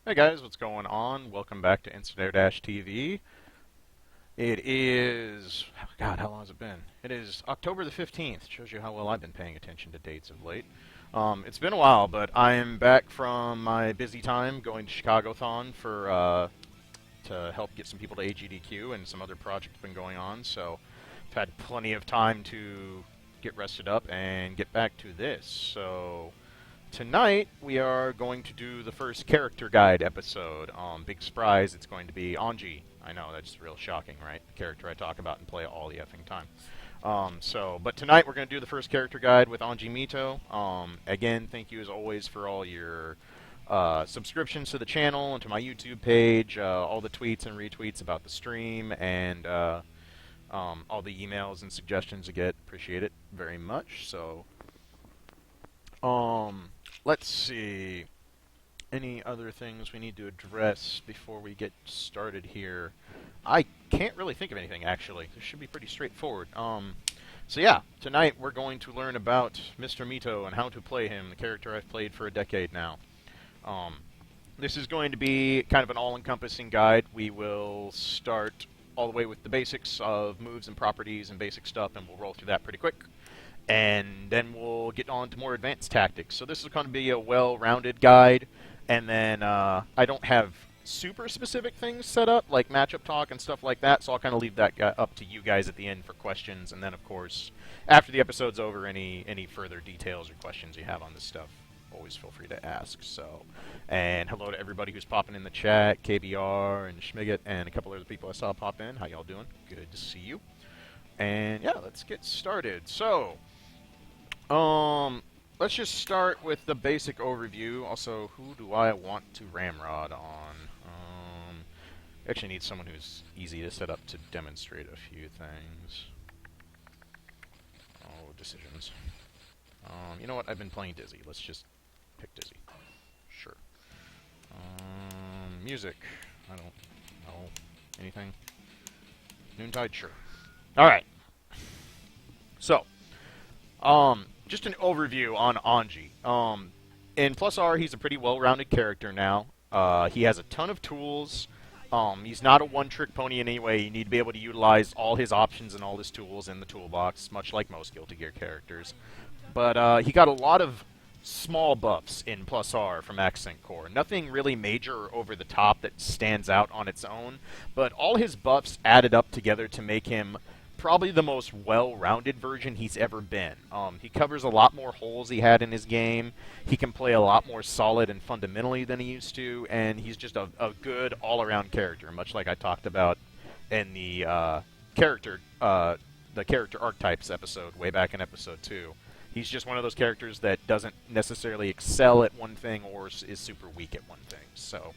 Hey guys, what's going on? Welcome back to IAD-TV. It is, God, how long has it been? It is October the 15th. Shows you how well I've been paying attention to dates of late. It's been a while, but I am back from my busy time going to Chicago-thon to help get some people to AGDQ, and some other projects been going on, so I've had plenty of time to get rested up and get back to this. So tonight, we are going to do the first character guide episode. Big surprise, it's going to be Anji. I know, that's real shocking, right? The character I talk about and play all the effing time. But tonight we're going to do the first character guide with Anji Mito. Again, thank you as always for all your subscriptions to the channel and to my YouTube page, all the tweets and retweets about the stream, and all the emails and suggestions you get. Appreciate it very much. So, let's see. Any other things we need to address before we get started here? I can't really think of anything, actually. This should be pretty straightforward. So yeah, tonight we're going to learn about Mr. Mito and how to play him, the character I've played for a decade now. This is going to be kind of an all-encompassing guide. We will start all the way with the basics of moves and properties and basic stuff, and we'll roll through that pretty quick. And then we'll get on to more advanced tactics. So this is going to be a well-rounded guide, and then I don't have super specific things set up, like matchup talk and stuff like that, so I'll kind of leave that up to you guys at the end for questions, and then, of course, after the episode's over, any further details or questions you have on this stuff, always feel free to ask. So, and hello to everybody who's popping in the chat, KBR and Schmiget, and a couple other people I saw pop in. How y'all doing? Good to see you. And yeah, let's get started. So, let's just start with the basic overview. Also, who do I want to ramrod on? Actually need someone who's easy to set up to demonstrate a few things. Oh, decisions. You know what? I've been playing Dizzy. Let's just pick Dizzy. Sure. Music. I don't know. Anything? Noontide? Sure. Alright. So, just an overview on Anji. In Plus R, he's a pretty well-rounded character now. He has a ton of tools. He's not a one-trick pony in any way. You need to be able to utilize all his options and all his tools in the toolbox, much like most Guilty Gear characters. But he got a lot of small buffs in Plus R from Accent Core. Nothing really major or over the top that stands out on its own, but all his buffs added up together to make him probably the most well-rounded version he's ever been. He covers a lot more holes he had in his game. He can play a lot more solid and fundamentally than he used to, and he's just a good all-around character, much like I talked about in the character archetypes episode way back in episode 2. He's just one of those characters that doesn't necessarily excel at one thing or is super weak at one thing. So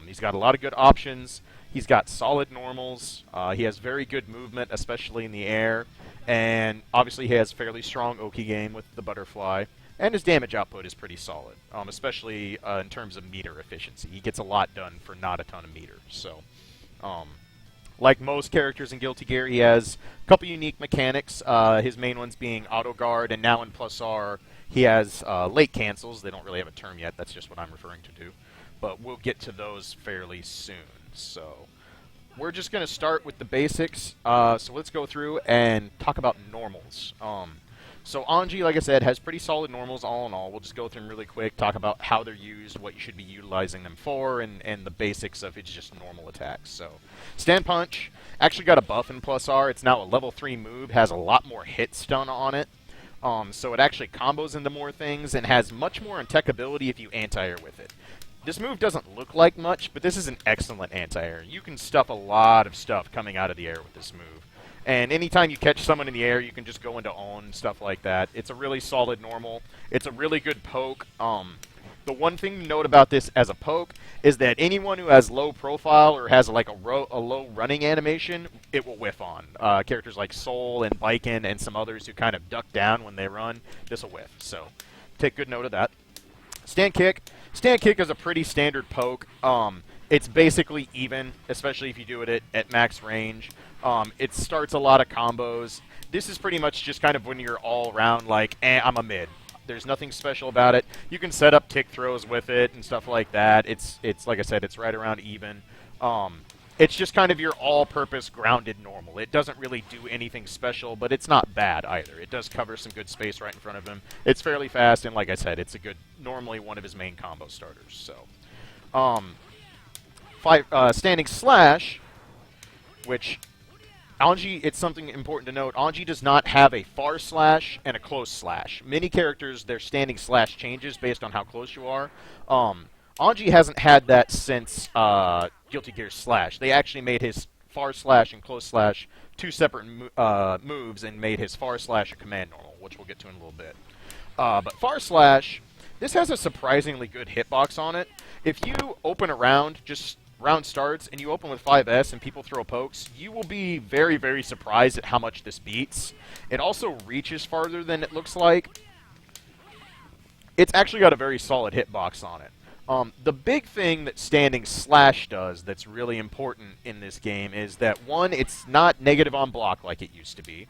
he's got a lot of good options. He's got solid normals. He has very good movement, especially in the air. And obviously he has fairly strong Oki game with the butterfly. And his damage output is pretty solid, especially in terms of meter efficiency. He gets a lot done for not a ton of meter. So, like most characters in Guilty Gear, he has a couple unique mechanics. His main ones being auto guard, and now in Plus R, he has late cancels. They don't really have a term yet. That's just what I'm referring to. But we'll get to those fairly soon. So we're just going to start with the basics. So let's go through and talk about normals. So Anji, like I said, has pretty solid normals all in all. We'll just go through them really quick, talk about how they're used, what you should be utilizing them for, and the basics of its just normal attacks. So Stand Punch actually got a buff in Plus R. It's now a level 3 move, has a lot more hit stun on it. So it actually combos into more things and has much more attackability if you anti-air with it. This move doesn't look like much, but this is an excellent anti-air. You can stuff a lot of stuff coming out of the air with this move. And anytime you catch someone in the air, you can just go into own, stuff like that. It's a really solid normal. It's a really good poke. The one thing to note about this as a poke is that anyone who has low profile or has like a low running animation, it will whiff on. Characters like Soul and Viken and some others who kind of duck down when they run, this will whiff. So take good note of that. Stand Kick. Stand Kick is a pretty standard poke. It's basically even, especially if you do it at max range. It starts a lot of combos. This is pretty much just kind of when you're all around like, I'm a mid. There's nothing special about it. You can set up tick throws with it and stuff like that. It's like I said, it's right around even. It's just kind of your all-purpose grounded normal. It doesn't really do anything special, but it's not bad either. It does cover some good space right in front of him. It's fairly fast, and like I said, it's a good, normally one of his main combo starters. So, standing slash, which Anji, it's something important to note. Anji does not have a far slash and a close slash. Many characters, their standing slash changes based on how close you are. Anji hasn't had that since Guilty Gear Slash. They actually made his far slash and close slash two separate moves and made his far slash a command normal, which we'll get to in a little bit. But far slash, this has a surprisingly good hitbox on it. If you open a round, just round starts, and you open with 5S and people throw pokes, you will be very, very surprised at how much this beats. It also reaches farther than it looks like. It's actually got a very solid hitbox on it. The big thing that standing slash does that's really important in this game is that, one, it's not negative on block like it used to be.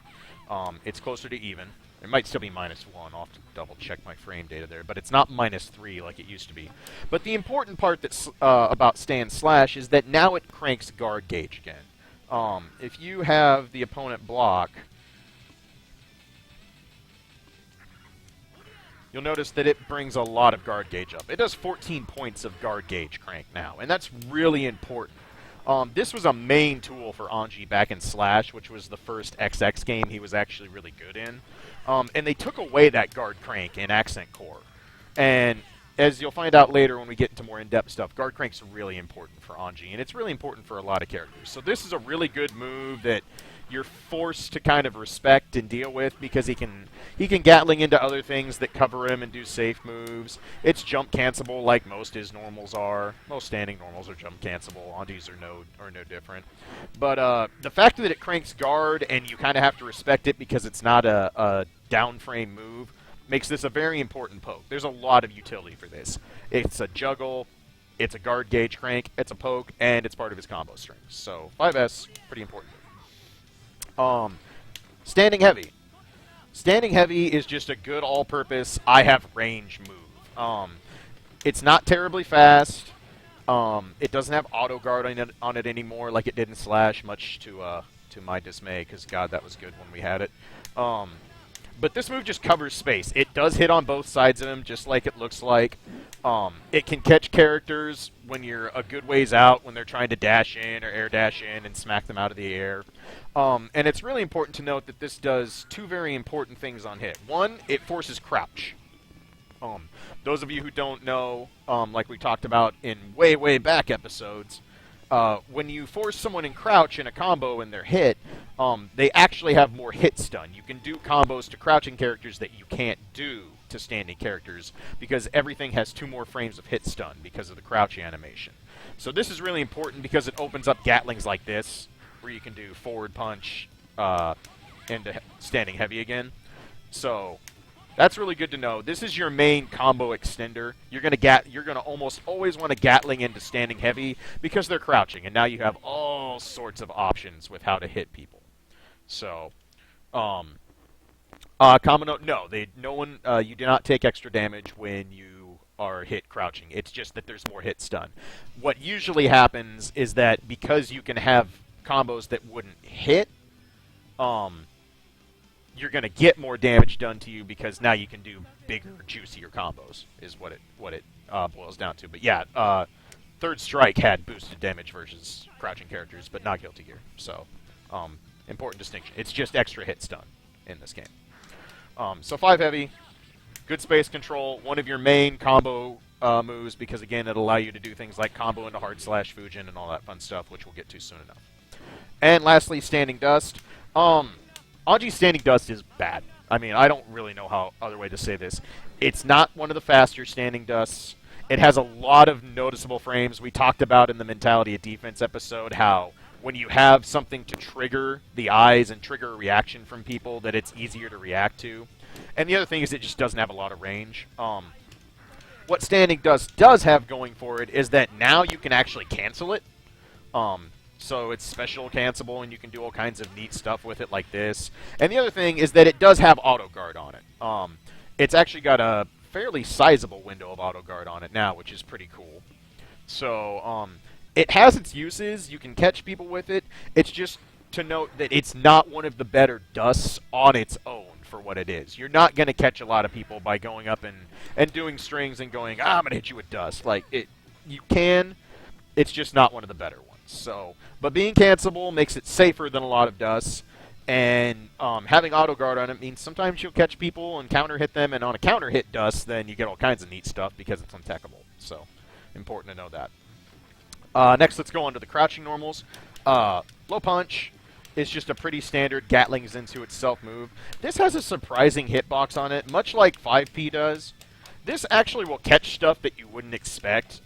It's closer to even. It might still be -1. I'll have to double-check my frame data there. But it's not -3 like it used to be. But the important part that's about stand slash is that now it cranks guard gauge again. If you have the opponent block, you'll notice that it brings a lot of guard gauge up. It does 14 points of guard gauge crank now, and that's really important. This was a main tool for Anji back in Slash, which was the first XX game he was actually really good in. And they took away that guard crank in Accent Core. And as you'll find out later when we get into more in-depth stuff, guard crank's really important for Anji, and it's really important for a lot of characters. So this is a really good move that you're forced to kind of respect and deal with because he can Gatling into other things that cover him and do safe moves. It's jump cancelable like most his normals are. Most standing normals are jump cancelable. Anji's are no different. But the fact that it cranks guard and you kind of have to respect it because it's not a down frame move makes this a very important poke. There's a lot of utility for this. It's a juggle, it's a guard gauge crank, it's a poke, and it's part of his combo strings. So 5S, pretty important. Standing heavy. Standing heavy is just a good all-purpose, I have range move. It's not terribly fast. It doesn't have auto guard on it anymore like it did in Slash, much to my dismay, because God, that was good when we had it. But this move just covers space. It does hit on both sides of him, just like it looks like. It can catch characters when you're a good ways out, when they're trying to dash in or air dash in and smack them out of the air. And it's really important to note that this does two very important things on hit. One, it forces crouch. Those of you who don't know, like we talked about in way, way back episodes, when you force someone in crouch in a combo and they're hit, they actually have more hit stun. You can do combos to crouching characters that you can't do to standing characters because everything has 2 more frames of hit stun because of the crouch animation. So this is really important because it opens up Gatlings like this, where you can do forward punch into standing heavy again. So that's really good to know. This is your main combo extender. You're gonna almost always want to Gatling into standing heavy because they're crouching, and now you have all sorts of options with how to hit people. So, common note: no, you do not take extra damage when you are hit crouching. It's just that there's more hit stun. What usually happens is that because you can have combos that wouldn't hit, you're going to get more damage done to you because now you can do bigger, juicier combos, is what it boils down to. But yeah, Third Strike had boosted damage versus crouching characters, but not Guilty Gear. So, important distinction. It's just extra hit stun in this game. So 5 heavy, good space control, one of your main combo moves because, again, it'll allow you to do things like combo into hard slash Fujin and all that fun stuff, which we'll get to soon enough. And lastly, Standing Dust. Anji's Standing Dust is bad. I mean, I don't really know how other way to say this. It's not one of the faster Standing Dusts. It has a lot of noticeable frames. We talked about in the Mentality of Defense episode how when you have something to trigger the eyes and trigger a reaction from people, that it's easier to react to. And the other thing is it just doesn't have a lot of range. What Standing Dust does have going for it is that now you can actually cancel it. So it's special cancelable, and you can do all kinds of neat stuff with it like this. And the other thing is that it does have auto guard on it. it's actually got a fairly sizable window of auto guard on it now, which is pretty cool. So, it has its uses. You can catch people with it. It's just to note that it's not one of the better dusts on its own for what it is. You're not going to catch a lot of people by going up and doing strings and going, I'm going to hit you with dust. Like, you can. It's just not one of the better ones. So, but being cancelable makes it safer than a lot of dusts. And having auto guard on it means sometimes you'll catch people and counter hit them, and on a counter hit dust, then you get all kinds of neat stuff because it's untechable. So, important to know that. Next, let's go on to the crouching normals. Low punch is just a pretty standard Gatling's into itself move. This has a surprising hitbox on it, much like 5P does. This actually will catch stuff that you wouldn't expect.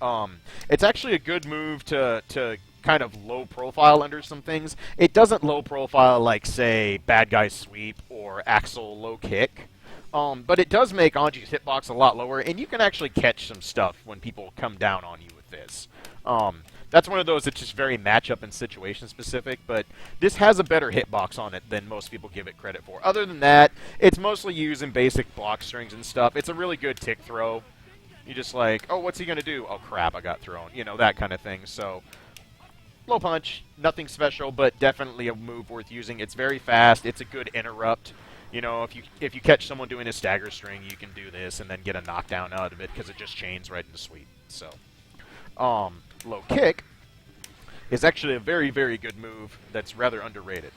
It's actually a good move to kind of low profile under some things. It doesn't low profile like, say, Bad Guy Sweep or Axel Low Kick. But it does make Anji's hitbox a lot lower, and you can actually catch some stuff when people come down on you with this. That's one of those that's just very matchup and situation specific, but this has a better hitbox on it than most people give it credit for. Other than that, it's mostly used in basic block strings and stuff. It's a really good tick throw. You're just like, oh, what's he going to do? Oh, crap, I got thrown. You know, that kind of thing. So, low punch, nothing special, but definitely a move worth using. It's very fast. It's a good interrupt. You know, if you catch someone doing a stagger string, you can do this and then get a knockdown out of it because it just chains right into sweep. So, low kick is actually a very, very good move that's rather underrated.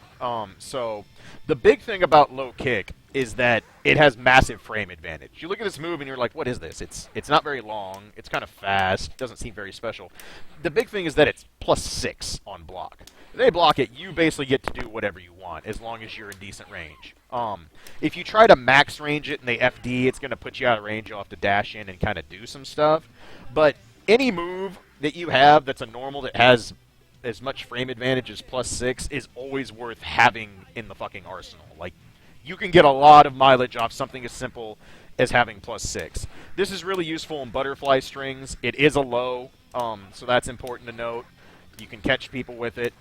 So the big thing about low kick is that it has massive frame advantage. You look at this move and you're like, what is this? It's not very long. It's kind of fast. Doesn't seem very special. The big thing is that it's +6 on block. If they block it, you basically get to do whatever you want as long as you're in decent range. If you try to max range it and they FD, it's going to put you out of range. You'll have to dash in and kind of do some stuff. But any move that you have that's a normal that has as much frame advantage as +6 is always worth having in the fucking arsenal. Like, you can get a lot of mileage off something as simple as having +6. This is really useful in butterfly strings. It is a low, so that's important to note. You can catch people with it.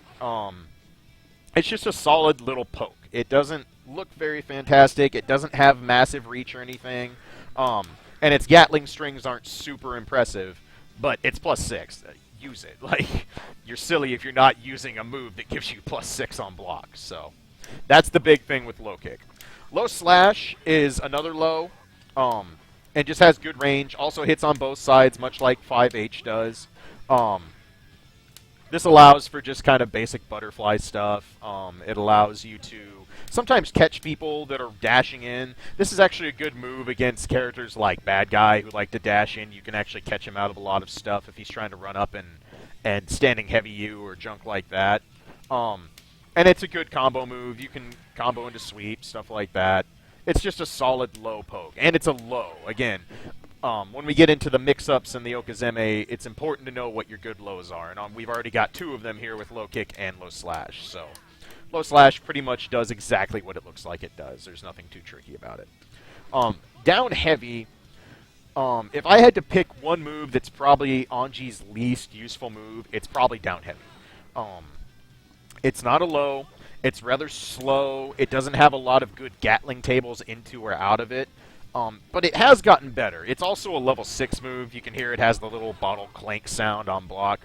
It's just a solid little poke. It doesn't look very fantastic. It doesn't have massive reach or anything. And its Gatling strings aren't super impressive, but it's +6. Use it. Like, you're silly if you're not using a move that gives you +6 on block. So that's the big thing with low kick. Low slash is another low, and just has good range. Also hits on both sides, much like 5H does. This allows for just kind of basic butterfly stuff. It allows you to sometimes catch people that are dashing in. This is actually a good move against characters like Bad Guy who like to dash in. You can actually catch him out of a lot of stuff if he's trying to run up and standing heavy you or junk like that. And it's a good combo move. You can combo into sweep, stuff like that. It's just a solid low poke. And it's a low. Again, when we get into the mix-ups and the Okazeme, it's important to know what your good lows are. And we've already got 2 of them here with low kick and low slash. So low slash pretty much does exactly what it looks like it does. There's nothing too tricky about it. Down heavy, if I had to pick one move that's probably Anji's least useful move, it's probably down heavy. It's not a low. It's rather slow. It doesn't have a lot of good Gatling tables into or out of it. But it has gotten better. It's also a level 6 move. You can hear it has the little bottle clank sound on block.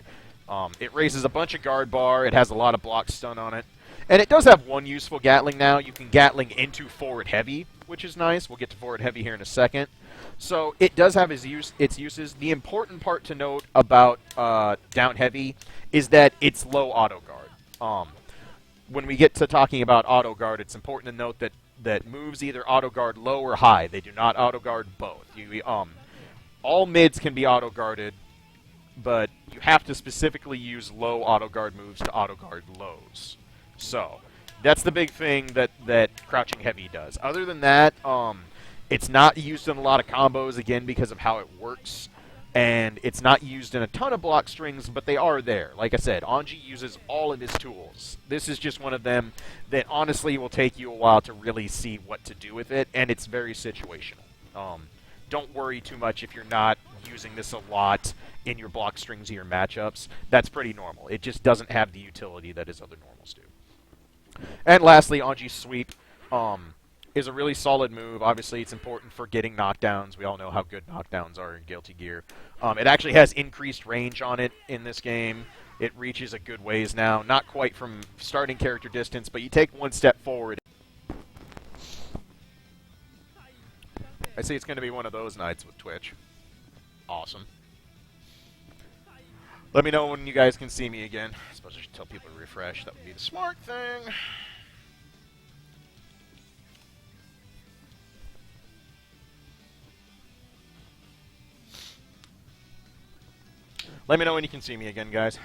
It raises a bunch of guard bar. It has a lot of block stun on it. And it does have one useful Gatling now. You can Gatling into forward heavy, which is nice. We'll get to forward heavy here in a second. So it does have its uses. The important part to note about down heavy is that it's low auto guard. When we get to talking about auto guard, it's important to note that moves either auto guard low or high. They do not auto guard both. All mids can be auto guarded, but you have to specifically use low auto guard moves to auto guard lows. So that's the big thing that crouching heavy does. Other than that, it's not used in a lot of combos, again, because of how it works. And it's not used in a ton of block strings, but they are there. Like I said, Anji uses all of his tools. This is just one of them that honestly will take you a while to really see what to do with it, and it's very situational. Don't worry too much if you're not using this a lot in your block strings or your matchups. That's pretty normal. It just doesn't have the utility that his other normals do. And lastly, Anji's sweep. is a really solid move. Obviously, it's important for getting knockdowns. We all know how good knockdowns are in Guilty Gear. It actually has increased range on it in this game. It reaches a good ways now. Not quite from starting character distance, but you take one step forward. I see it's going to be one of those nights with Twitch. Awesome. Let me know when you guys can see me again. I suppose I should tell people to refresh. That would be the smart thing. Let me know when you can see me again, guys.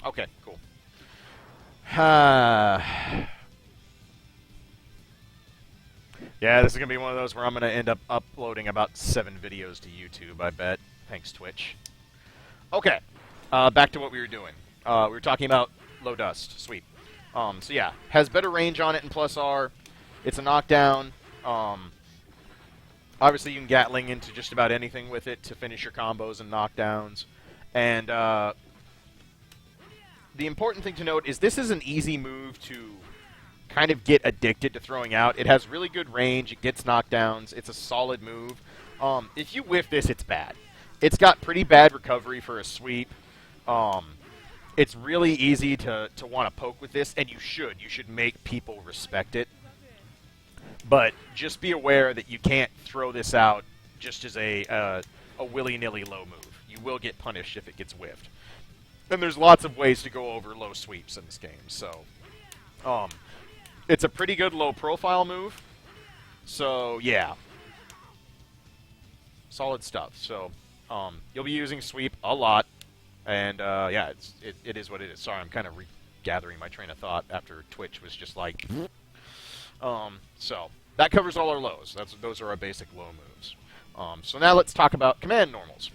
Okay, cool. Yeah, this is going to be one of those where I'm going to end up uploading about 7 videos to YouTube, I bet. Thanks, Twitch. Okay, back to what we were doing. We were talking about low dust, sweep. So yeah, has better range on it in plus R. It's a knockdown. Obviously, you can Gatling into just about anything with it to finish your combos and knockdowns. And the important thing to note is this is an easy move to kind of get addicted to throwing out. It has really good range. It gets knockdowns. It's a solid move. If you whiff this, it's bad. It's got pretty bad recovery for a sweep. It's really easy to want to poke with this, and you should. You should make people respect it. But just be aware that you can't throw this out just as a willy-nilly low move. You will get punished if it gets whiffed. And there's lots of ways to go over low sweeps in this game. So, it's a pretty good low-profile move. So, yeah. Solid stuff. So, you'll be using sweep a lot. And, yeah, it is what it is. Sorry, I'm kind of regathering my train of thought after Twitch was just like... So, that covers all our lows. Those are our basic low moves. So now let's talk about command normals.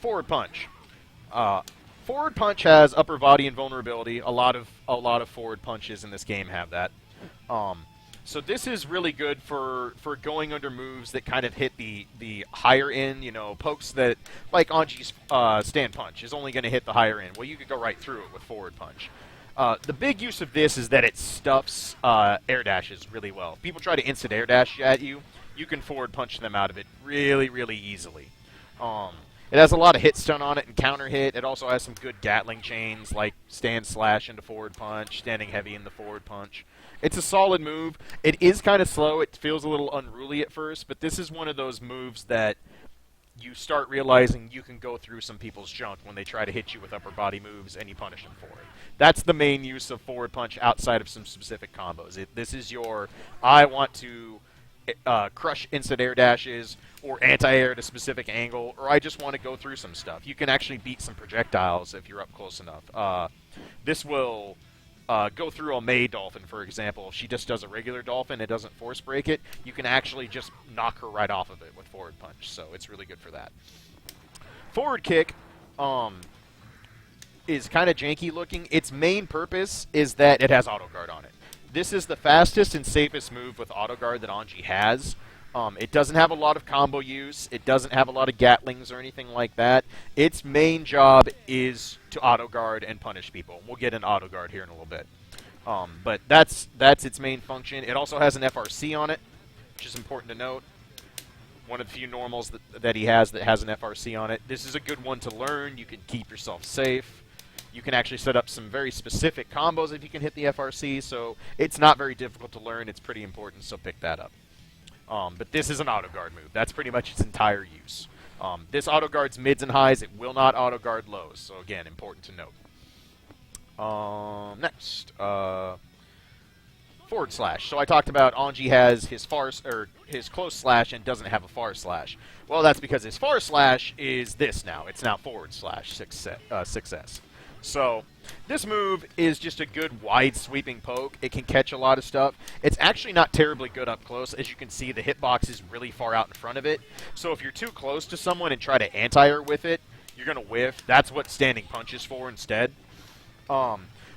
Forward punch. Forward punch has upper body invulnerability. A lot of forward punches in this game have that. So this is really good for going under moves that kind of hit the higher end, you know, pokes that, like Anji's stand punch is only going to hit the higher end. Well, you could go right through it with forward punch. The big use of this is that it stuffs air dashes really well. If people try to instant air dash at you, you can forward punch them out of it really, really easily. It has a lot of hit stun on it and counter hit. It also has some good Gatling chains, like stand slash into forward punch, standing heavy in the forward punch. It's a solid move. It is kind of slow. It feels a little unruly at first, but this is one of those moves that you start realizing you can go through some people's junk when they try to hit you with upper body moves, and you punish them for it. That's the main use of forward punch outside of some specific combos. This is your, I want to crush instant air dashes, or anti-air at a specific angle, or I just want to go through some stuff. You can actually beat some projectiles if you're up close enough. This will go through a May Dolphin, for example. If she just does a regular Dolphin and doesn't force break it, you can actually just knock her right off of it with forward punch, so it's really good for that. Forward kick is kind of janky looking. Its main purpose is that it has auto guard on it. This is the fastest and safest move with auto guard that Anji has. It doesn't have a lot of combo use. It doesn't have a lot of Gatlings or anything like that. Its main job is to auto guard and punish people. We'll get an auto guard here in a little bit. But that's its main function. It also has an FRC on it, which is important to note. One of the few normals that he has that has an FRC on it. This is a good one to learn. You can keep yourself safe. You can actually set up some very specific combos if you can hit the FRC, so it's not very difficult to learn. It's pretty important, so pick that up. But this is an auto guard move. That's pretty much its entire use. This auto guards mids and highs. It will not auto guard lows, so again, important to note. Next, forward slash. So I talked about Anji has his his close slash and doesn't have a far slash. Well, that's because his far slash is this now. It's now forward slash 6S. So this move is just a good wide sweeping poke. It can catch a lot of stuff. It's actually not terribly good up close. As you can see, the hitbox is really far out in front of it. So if you're too close to someone and try to anti-air with it, you're going to whiff. That's what standing punch is for instead.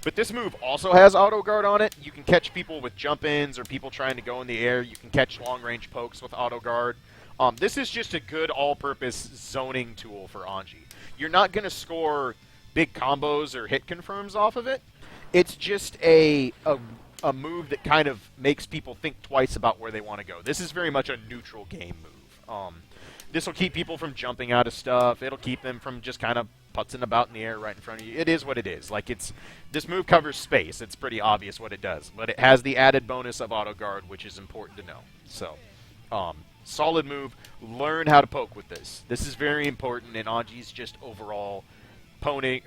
But this move also has auto guard on it. You can catch people with jump-ins or people trying to go in the air. You can catch long-range pokes with auto guard. This is just a good all-purpose zoning tool for Anji. You're not going to score big combos or hit confirms off of it. It's just a move that kind of makes people think twice about where they want to go. This is very much a neutral game move. This will keep people from jumping out of stuff. It'll keep them from just kind of putzing about in the air right in front of you. It is what it is. Like, this move covers space. It's pretty obvious what it does. But it has the added bonus of auto guard, which is important to know. So, solid move. Learn how to poke with this. This is very important in Anji's just overall poking,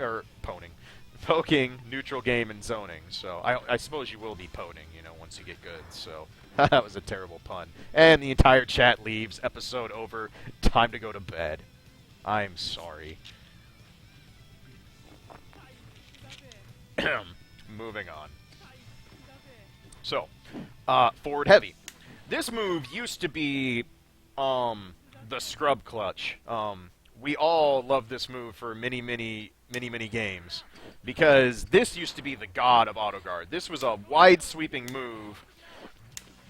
neutral game, and zoning. So I suppose you will be poning, you know, once you get good. So that was a terrible pun. And the entire chat leaves. Episode over. Time to go to bed. I'm sorry. Moving on. So, forward heavy. This move used to be the scrub clutch. We all love this move for many games, because this used to be the god of auto guard. This was a wide sweeping move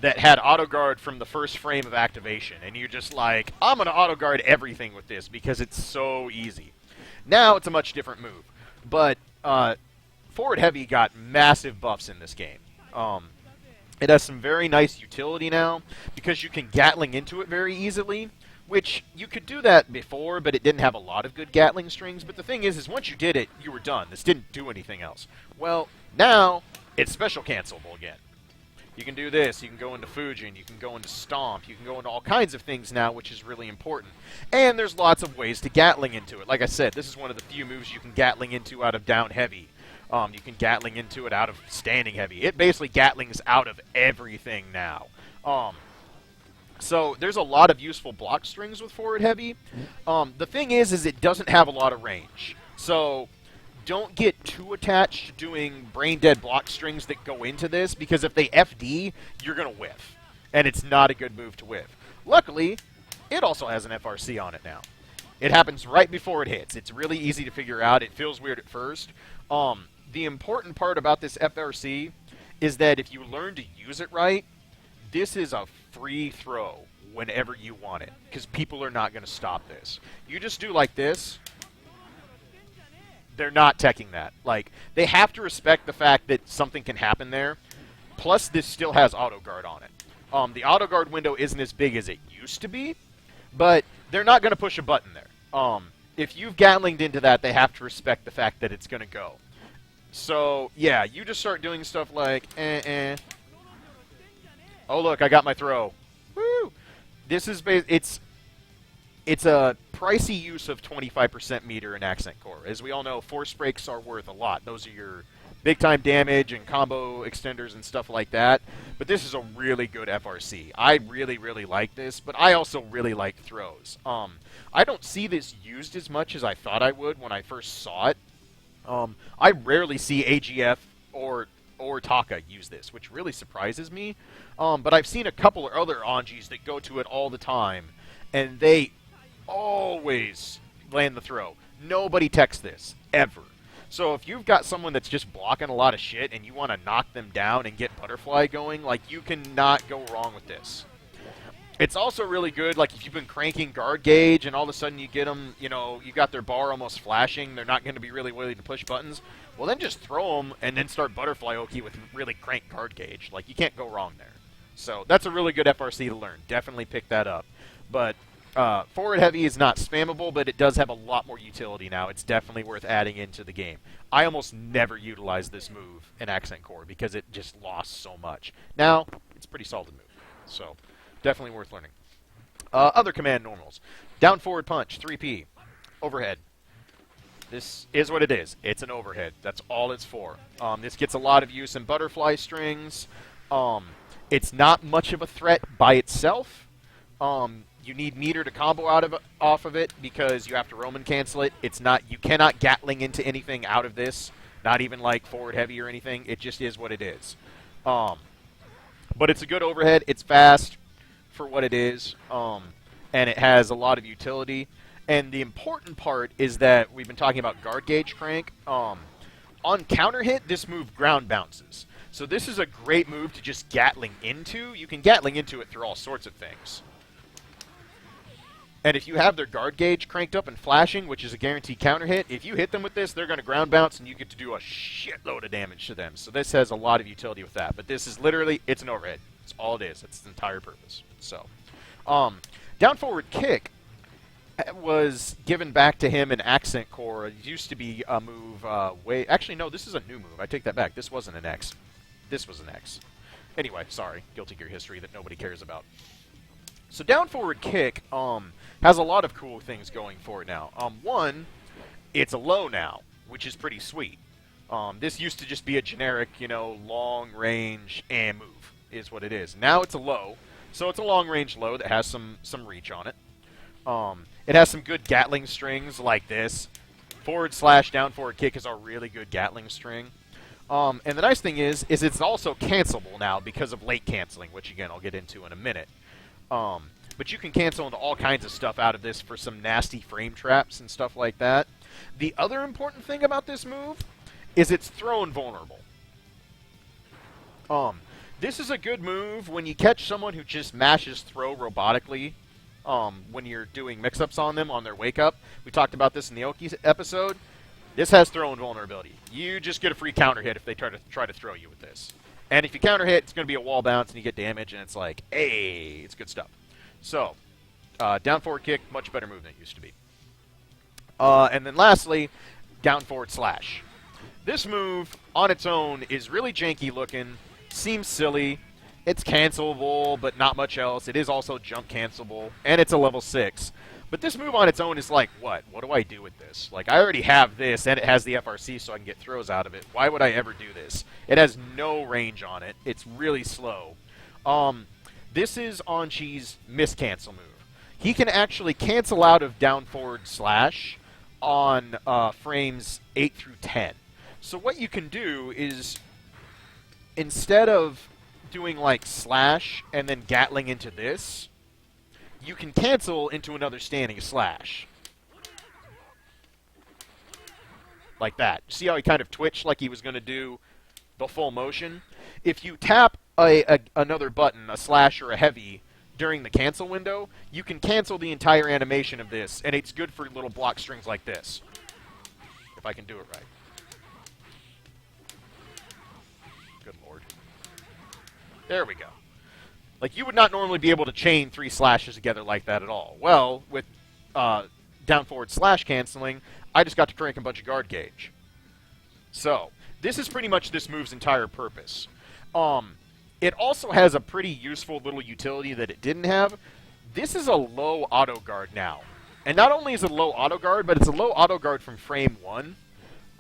that had auto guard from the first frame of activation, and you're just like, I'm going to auto guard everything with this because it's so easy. Now it's a much different move, but forward heavy got massive buffs in this game. It has some very nice utility now because you can Gatling into it very easily, which you could do that before, but it didn't have a lot of good Gatling strings. But the thing is once you did it, you were done. This didn't do anything else. Well, now it's special cancelable again. You can do this. You can go into Fujin. You can go into Stomp. You can go into all kinds of things now, which is really important. And there's lots of ways to Gatling into it. Like I said, this is one of the few moves you can Gatling into out of down heavy. You can Gatling into it out of standing heavy. It basically Gatlings out of everything now. So there's a lot of useful block strings with forward heavy. The thing is it doesn't have a lot of range. So don't get too attached to doing brain-dead block strings that go into this, because if they FD, you're going to whiff. And it's not a good move to whiff. Luckily, it also has an FRC on it now. It happens right before it hits. It's really easy to figure out. It feels weird at first. The important part about this FRC is that if you learn to use it right, this is a free throw whenever you want it, because people are not going to stop this. You just do like this. They're not teching that. Like, they have to respect the fact that something can happen there. Plus, this still has auto guard on it. The auto guard window isn't as big as it used to be, but they're not going to push a button there. If you've Gatlinged into that, they have to respect the fact that it's going to go. So, yeah, you just start doing stuff like, Oh, look, I got my throw. Woo! This is it's a pricey use of 25% meter and accent core. As we all know, force breaks are worth a lot. Those are your big-time damage and combo extenders and stuff like that. But this is a really good FRC. I really like this, but I also really like throws. I don't see this used as much as I thought I would when I first saw it. I rarely see AGF or Taka use this, which really surprises me. But I've seen a couple of other Anjis that go to it all the time, and they always land the throw. Nobody techs this, ever. So if you've got someone that's just blocking a lot of shit and you want to knock them down and get butterfly going, like, you cannot go wrong with this. It's also really good, like, if you've been cranking guard gauge and all of a sudden you get them, you know, you got their bar almost flashing, they're not going to be really willing to push buttons, well, then just throw them and then start butterfly Oki with really crank guard gauge. Like, you can't go wrong there. So that's a really good FRC to learn. Definitely pick that up. But forward heavy is not spammable, but it does have a lot more utility now. It's definitely worth adding into the game. I almost never utilize this move in Accent Core because it just lost so much. Now, it's a pretty solid move. So definitely worth learning. Other command normals. Down forward punch, 3P. Overhead. This is what it is. It's an overhead. That's all it's for. This gets a lot of use in butterfly strings. It's not much of a threat by itself. You need meter to combo off of it because you have to Roman cancel it. It's not, you cannot Gatling into anything out of this. Not even like forward heavy or anything. It just is what it is. But it's a good overhead. It's fast for what it is. And it has a lot of utility. And the important part is that we've been talking about guard gauge crank. On counter hit, this move ground bounces. So this is a great move to just Gatling into. You can Gatling into it through all sorts of things. And if you have their guard gauge cranked up and flashing, which is a guaranteed counter hit, if you hit them with this, they're going to ground bounce, and you get to do a shitload of damage to them. So this has a lot of utility with that. But this is literally, it's an overhead. That's all it is. That's its entire purpose. So, down forward kick was given back to him in Accent Core. It used to be a move Actually, no, this is a new move. I take that back. This wasn't an X. This was an X. Anyway, sorry. Guilty Gear history that nobody cares about. So down forward kick has a lot of cool things going for it now. One, it's a low now, which is pretty sweet. This used to just be a generic, long range and move is what it is. Now it's a low, so it's a long range low that has some reach on it. It has some good Gatling strings like this. Forward slash down forward kick is a really good Gatling string. And the nice thing is it's also cancelable now because of late canceling, which again I'll get into in a minute. But you can cancel into all kinds of stuff out of this for some nasty frame traps and stuff like that. The other important thing about this move is it's throw invulnerable. This is a good move when you catch someone who just mashes throw robotically when you're doing mix-ups on them on their wake-up. We talked about this in the Oki episode. This has throw invulnerability. You just get a free counter hit if they try to throw you with this. And if you counter hit, it's going to be a wall bounce, and you get damage, and it's like, hey, it's good stuff. So, down forward kick, much better move than it used to be. And then lastly, down forward slash. This move, on its own, is really janky looking, seems silly. It's cancelable, but not much else. It is also jump cancelable, and it's a level 6. But this move on its own is like, what? What do I do with this? Like, I already have this, and it has the FRC so I can get throws out of it. Why would I ever do this? It has no range on it. It's really slow. This is Anji's miscancel move. He can actually cancel out of down forward slash on frames 8 through 10. So what you can do is, instead of doing like slash and then Gatling into this, you can cancel into another standing slash. Like that. See how he kind of twitched like he was going to do the full motion? If you tap another button, a slash or a heavy, during the cancel window, you can cancel the entire animation of this, and it's good for little block strings like this. If I can do it right. Good lord. There we go. Like, you would not normally be able to chain 3 slashes together like that at all. Well, with down forward slash canceling, I just got to crank a bunch of guard gauge. So, this is pretty much this move's entire purpose. It also has a pretty useful little utility that it didn't have. This is a low auto guard now. And not only is it a low auto guard, but it's a low auto guard from frame 1.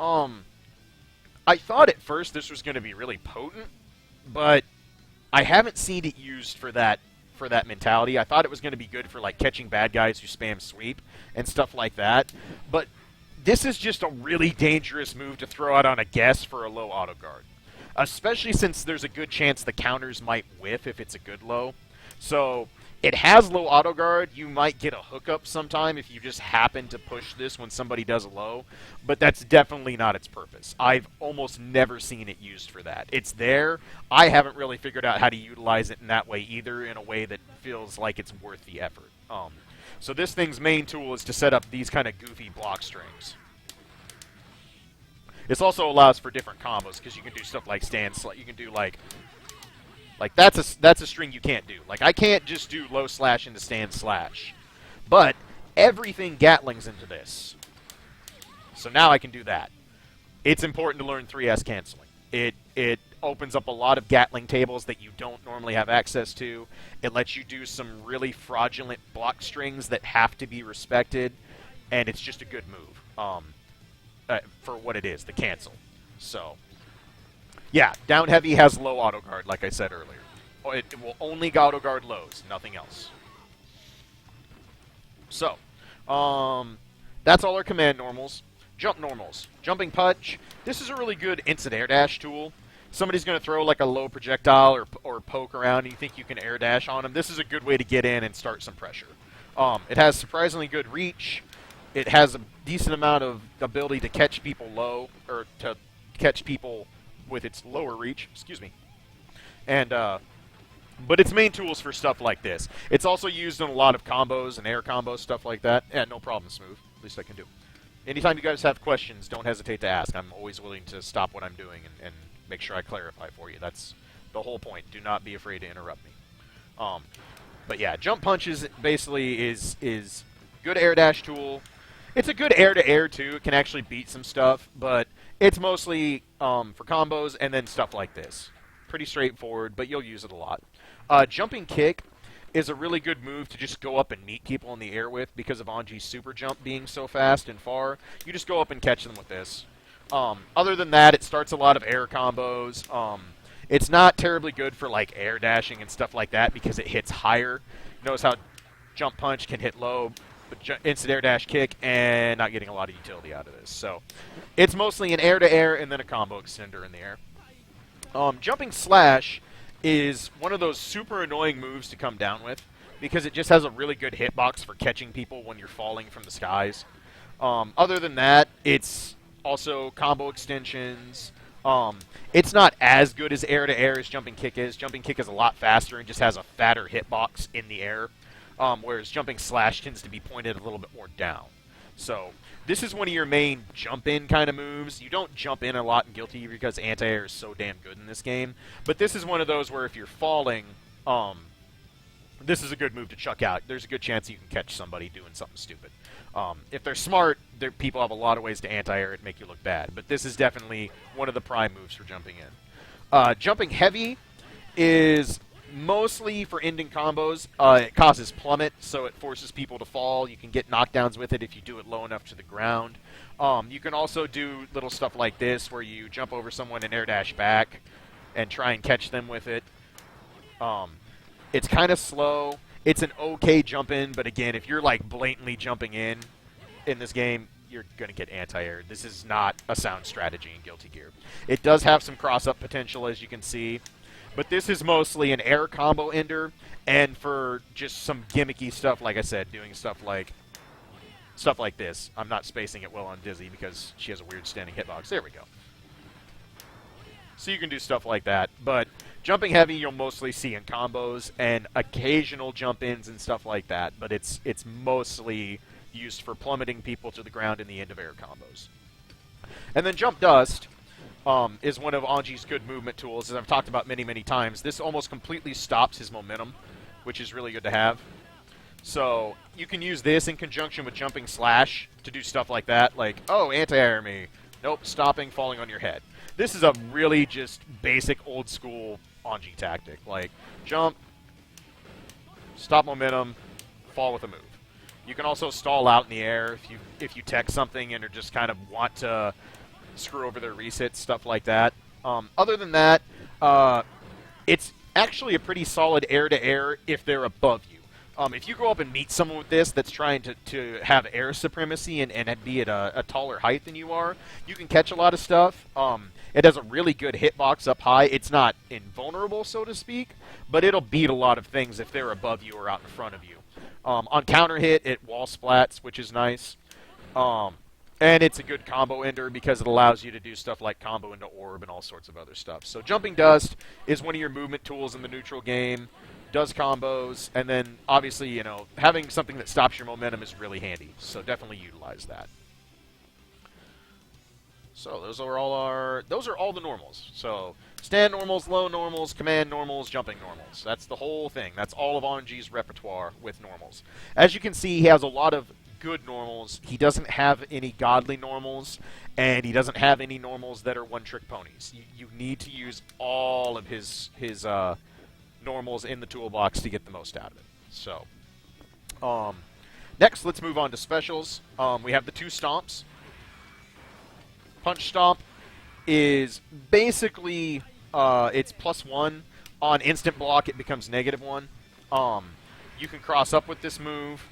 I thought at first this was going to be really potent, but I haven't seen it used for that mentality. I thought it was going to be good for like catching bad guys who spam sweep and stuff like that. But this is just a really dangerous move to throw out on a guess for a low auto guard. Especially since there's a good chance the counters might whiff if it's a good low. So it has low auto guard. You might get a hookup sometime if you just happen to push this when somebody does a low. But that's definitely not its purpose. I've almost never seen it used for that. It's there. I haven't really figured out how to utilize it in that way either, in a way that feels like it's worth the effort. So this thing's main tool is to set up these kind of goofy block strings. This also allows for different combos, because you can do stuff like stand slash. You can do like that's a string you can't do. Like, I can't just do low slash into stand slash. But everything Gatlings into this. So now I can do that. It's important to learn 3S canceling. It opens up a lot of Gatling tables that you don't normally have access to. It lets you do some really fraudulent block strings that have to be respected, and it's just a good move. For what it is, the cancel. So, yeah, down heavy has low auto guard, like I said earlier. It will only auto guard lows, nothing else. So, that's all our command normals. Jump normals. Jumping punch. This is a really good instant air dash tool. Somebody's going to throw like a low projectile or poke around, and you think you can air dash on them. This is a good way to get in and start some pressure. It has surprisingly good reach. It has a decent amount of ability to catch people low, or to catch people with its lower reach. Excuse me. And but its main tools for stuff like this. It's also used in a lot of combos and air combos, stuff like that. And no problem, Smooth. At least I can do. Anytime you guys have questions, don't hesitate to ask. I'm always willing to stop what I'm doing and make sure I clarify for you. That's the whole point. Do not be afraid to interrupt me. But yeah, jump punches basically is good air dash tool. It's a good air-to-air too. It can actually beat some stuff, but it's mostly for combos and then stuff like this. Pretty straightforward, but you'll use it a lot. Jumping kick is a really good move to just go up and meet people in the air with because of Anji's super jump being so fast and far. You just go up and catch them with this. Other than that, it starts a lot of air combos. It's not terribly good for like air dashing and stuff like that because it hits higher. Notice how jump punch can hit low, but instant air dash kick, and not getting a lot of utility out of this. So it's mostly an air-to-air and then a combo extender in the air. Jumping slash is one of those super annoying moves to come down with because it just has a really good hitbox for catching people when you're falling from the skies. Other than that, it's also combo extensions. It's not as good as air-to-air as jumping kick is. Jumping kick is a lot faster and just has a fatter hitbox in the air, whereas jumping slash tends to be pointed a little bit more down. So this is one of your main jump-in kind of moves. You don't jump in a lot in Guilty because anti-air is so damn good in this game. But this is one of those where if you're falling, this is a good move to chuck out. There's a good chance you can catch somebody doing something stupid. If they're smart, people have a lot of ways to anti-air it and make you look bad. But this is definitely one of the prime moves for jumping in. Jumping heavy is mostly for ending combos. It causes plummet, so it forces people to fall. You can get knockdowns with it if you do it low enough to the ground. You can also do little stuff like this where you jump over someone and air dash back and try and catch them with it. It's kind of slow. It's an okay jump in, but again, if you're like blatantly jumping in this game, you're going to get anti-air. This is not a sound strategy in Guilty Gear. It does have some cross-up potential, as you can see. But this is mostly an air combo ender, and for just some gimmicky stuff, like I said, doing stuff like this. I'm not spacing it well on Dizzy because she has a weird standing hitbox. There we go. So you can do stuff like that, but jumping heavy you'll mostly see in combos and occasional jump-ins and stuff like that, but it's mostly used for plummeting people to the ground in the end of air combos. And then jump dust is one of Anji's good movement tools. As I've talked about many, many times, this almost completely stops his momentum, which is really good to have. So you can use this in conjunction with jumping slash to do stuff like that, like, oh, anti-air me. Nope, stopping, falling on your head. This is a really just basic old-school Anji tactic. Like, jump, stop momentum, fall with a move. You can also stall out in the air if you tech something and are just kind of want to screw over their resets, stuff like that. Other than that, it's actually a pretty solid air-to-air if they're above you. If you go up and meet someone with this that's trying to have air supremacy and be at a taller height than you are, you can catch a lot of stuff. It has a really good hitbox up high. It's not invulnerable, so to speak, but it'll beat a lot of things if they're above you or out in front of you. On counter hit, it wall splats, which is nice. And it's a good combo ender because it allows you to do stuff like combo into orb and all sorts of other stuff. So jumping dust is one of your movement tools in the neutral game. Does combos, and then obviously, you know, having something that stops your momentum is really handy. So definitely utilize that. So those are all the normals. So stand normals, low normals, command normals, jumping normals. That's the whole thing. That's all of Anji's repertoire with normals. As you can see, he has a lot of good normals. He doesn't have any godly normals, and he doesn't have any normals that are one-trick ponies. You need to use all of his normals in the toolbox to get the most out of it. So, next, let's move on to specials. We have the two stomps. Punch Stomp is basically, it's +1. On instant block, it becomes -1. You can cross up with this move.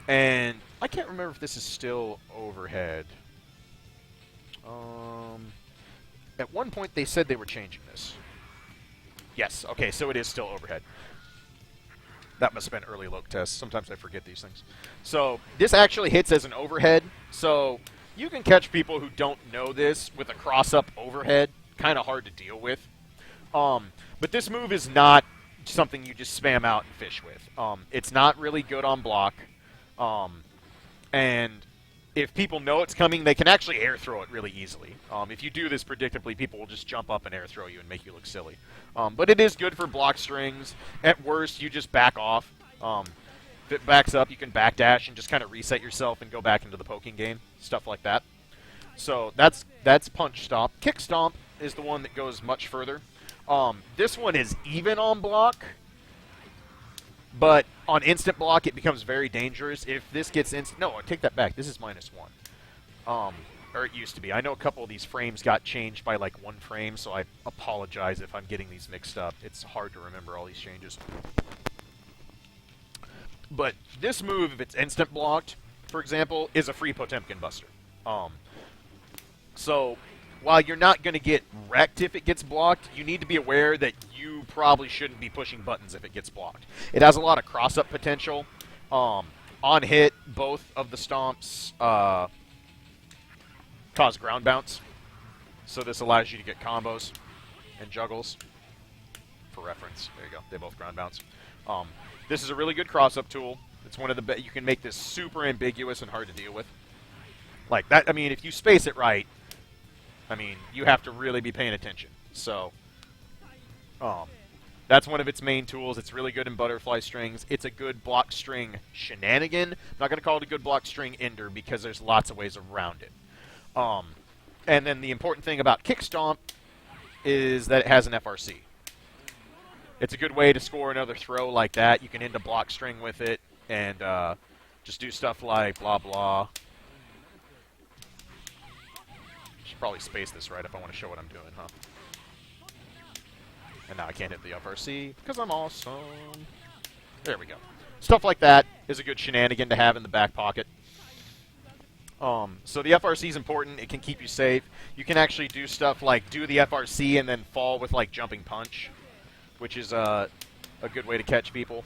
And I can't remember if this is still overhead. At one point, they said they were changing this. Yes, okay, so it is still overhead. That must have been early look test. Sometimes I forget these things. So this actually hits as an overhead. So You can catch people who don't know this with a cross-up overhead. Kind of hard to deal with. But this move is not something you just spam out and fish with. It's not really good on block. And if people know it's coming, they can actually air throw it really easily. If you do this predictably, people will just jump up and air throw you and make you look silly. But it is good for block strings. At worst, you just back off. If it backs up, you can backdash and just kind of reset yourself and go back into the poking game. Stuff like that. So that's punch stomp. Kick stomp is the one that goes much further. This one is even on block, but on instant block it becomes very dangerous. If this gets instant... No, I take that back. This is -1. Or it used to be. I know a couple of these frames got changed by like 1 frame, so I apologize if I'm getting these mixed up. It's hard to remember all these changes. But this move, if it's instant blocked, for example, is a free Potemkin Buster. So, while you're not going to get wrecked if it gets blocked, you need to be aware that you probably shouldn't be pushing buttons if it gets blocked. It has a lot of cross-up potential. On hit, both of the stomps cause ground bounce. So this allows you to get combos and juggles. For reference, there you go. They both ground bounce. This is a really good cross-up tool. It's one of the best. You can make this super ambiguous and hard to deal with. Like that. I mean, if you space it right, I mean, you have to really be paying attention. So, that's one of its main tools. It's really good in butterfly strings. It's a good block string shenanigan. I'm not going to call it a good block string ender because there's lots of ways around it. And then the important thing about kick stomp is that it has an FRC. It's a good way to score another throw like that. You can end a block string with it and just do stuff like blah blah. Should probably space this right if I want to show what I'm doing, huh? And now I can't hit the FRC because I'm awesome. There we go. Stuff like that is a good shenanigan to have in the back pocket. So the FRC is important. It can keep you safe. You can actually do stuff like do the FRC and then fall with like jumping punch, which is a good way to catch people.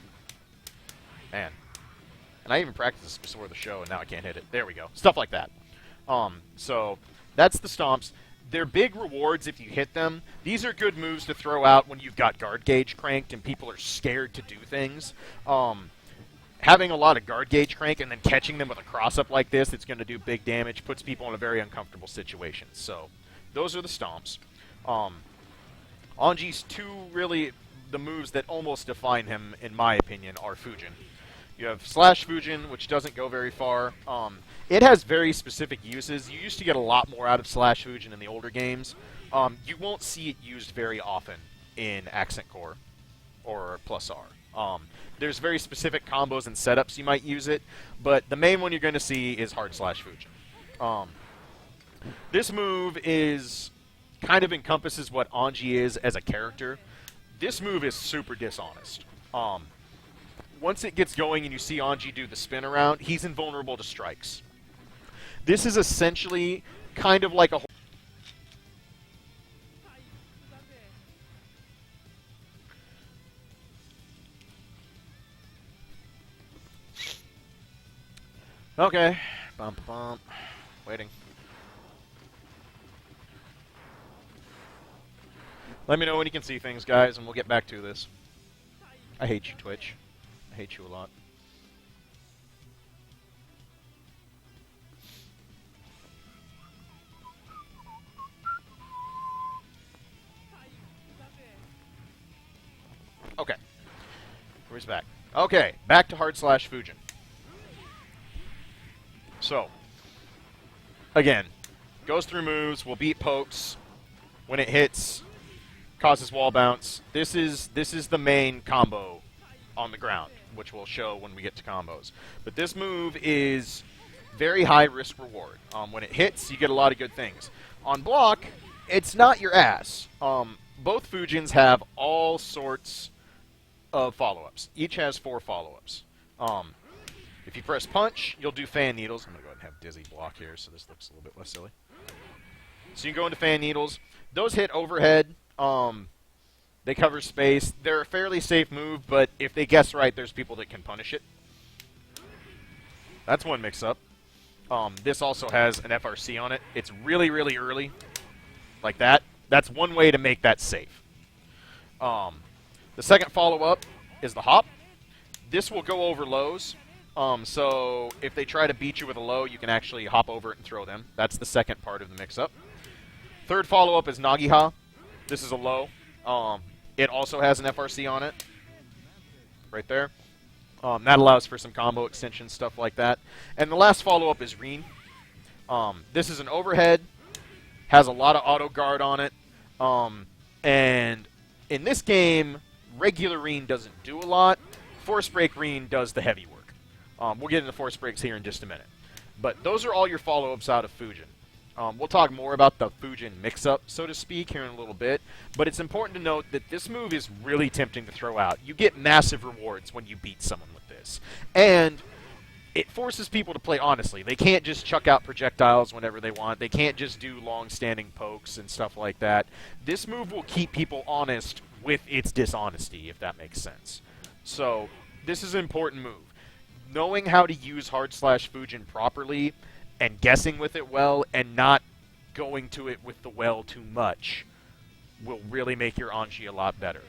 Man. And I even practiced this before the show, and now I can't hit it. There we go. Stuff like that. So that's the stomps. They're big rewards if you hit them. These are good moves to throw out when you've got guard gauge cranked and people are scared to do things. Having a lot of guard gauge crank and then catching them with a cross-up like this that's going to do big damage puts people in a very uncomfortable situation. So those are the stomps. Anji's two, really, the moves that almost define him, in my opinion, are Fujin. You have slash Fujin, which doesn't go very far. It has very specific uses. You used to get a lot more out of slash Fujin in the older games. You won't see it used very often in Accent Core or Plus R. There's very specific combos and setups you might use it, but the main one you're going to see is hard slash Fujin. This move is kind of encompasses what Anji is as a character. This move is super dishonest. Once it gets going and you see Anji do the spin around, he's invulnerable to strikes. This is essentially kind of like a... Okay. Bump, bump. Waiting. Let me know when you can see things, guys, and we'll get back to this. I hate you, Twitch. I hate you a lot. Okay. Where's back? Okay, back to hard slash Fujin. So, again, goes through moves, will beat pokes. When it hits, causes wall bounce. This is the main combo on the ground, which we'll show when we get to combos. But this move is very high risk reward. When it hits, you get a lot of good things. On block, it's not your ass. Both Fujins have all sorts of follow-ups. Each has 4 follow-ups. If you press punch, you'll do fan needles. I'm going to go ahead and have Dizzy block here so this looks a little bit less silly. So you can go into fan needles. Those hit overhead. They cover space. They're a fairly safe move, but if they guess right, there's people that can punish it. That's one mix-up. This also has an FRC on it. It's really, really early, like that. That's one way to make that safe. The second follow-up is the hop. This will go over lows. So if they try to beat you with a low, you can actually hop over it and throw them. That's the second part of the mix-up. Third follow-up is Nagiha. This is a low. It also has an FRC on it. Right there. That allows for some combo extensions, stuff like that. And the last follow-up is Reen. This is an overhead. Has a lot of auto guard on it. And in this game, regular Reen doesn't do a lot. Force break Reen does the heavy work. We'll get into force breaks here in just a minute. But those are all your follow-ups out of Fujin. We'll talk more about the Fujin mix-up, so to speak, here in a little bit. But it's important to note that this move is really tempting to throw out. You get massive rewards when you beat someone with this. And it forces people to play honestly. They can't just chuck out projectiles whenever they want. They can't just do long-standing pokes and stuff like that. This move will keep people honest with its dishonesty, if that makes sense. So this is an important move. Knowing how to use /Fujin properly and guessing with it well and not going to it with the well too much will really make your Anji a lot better.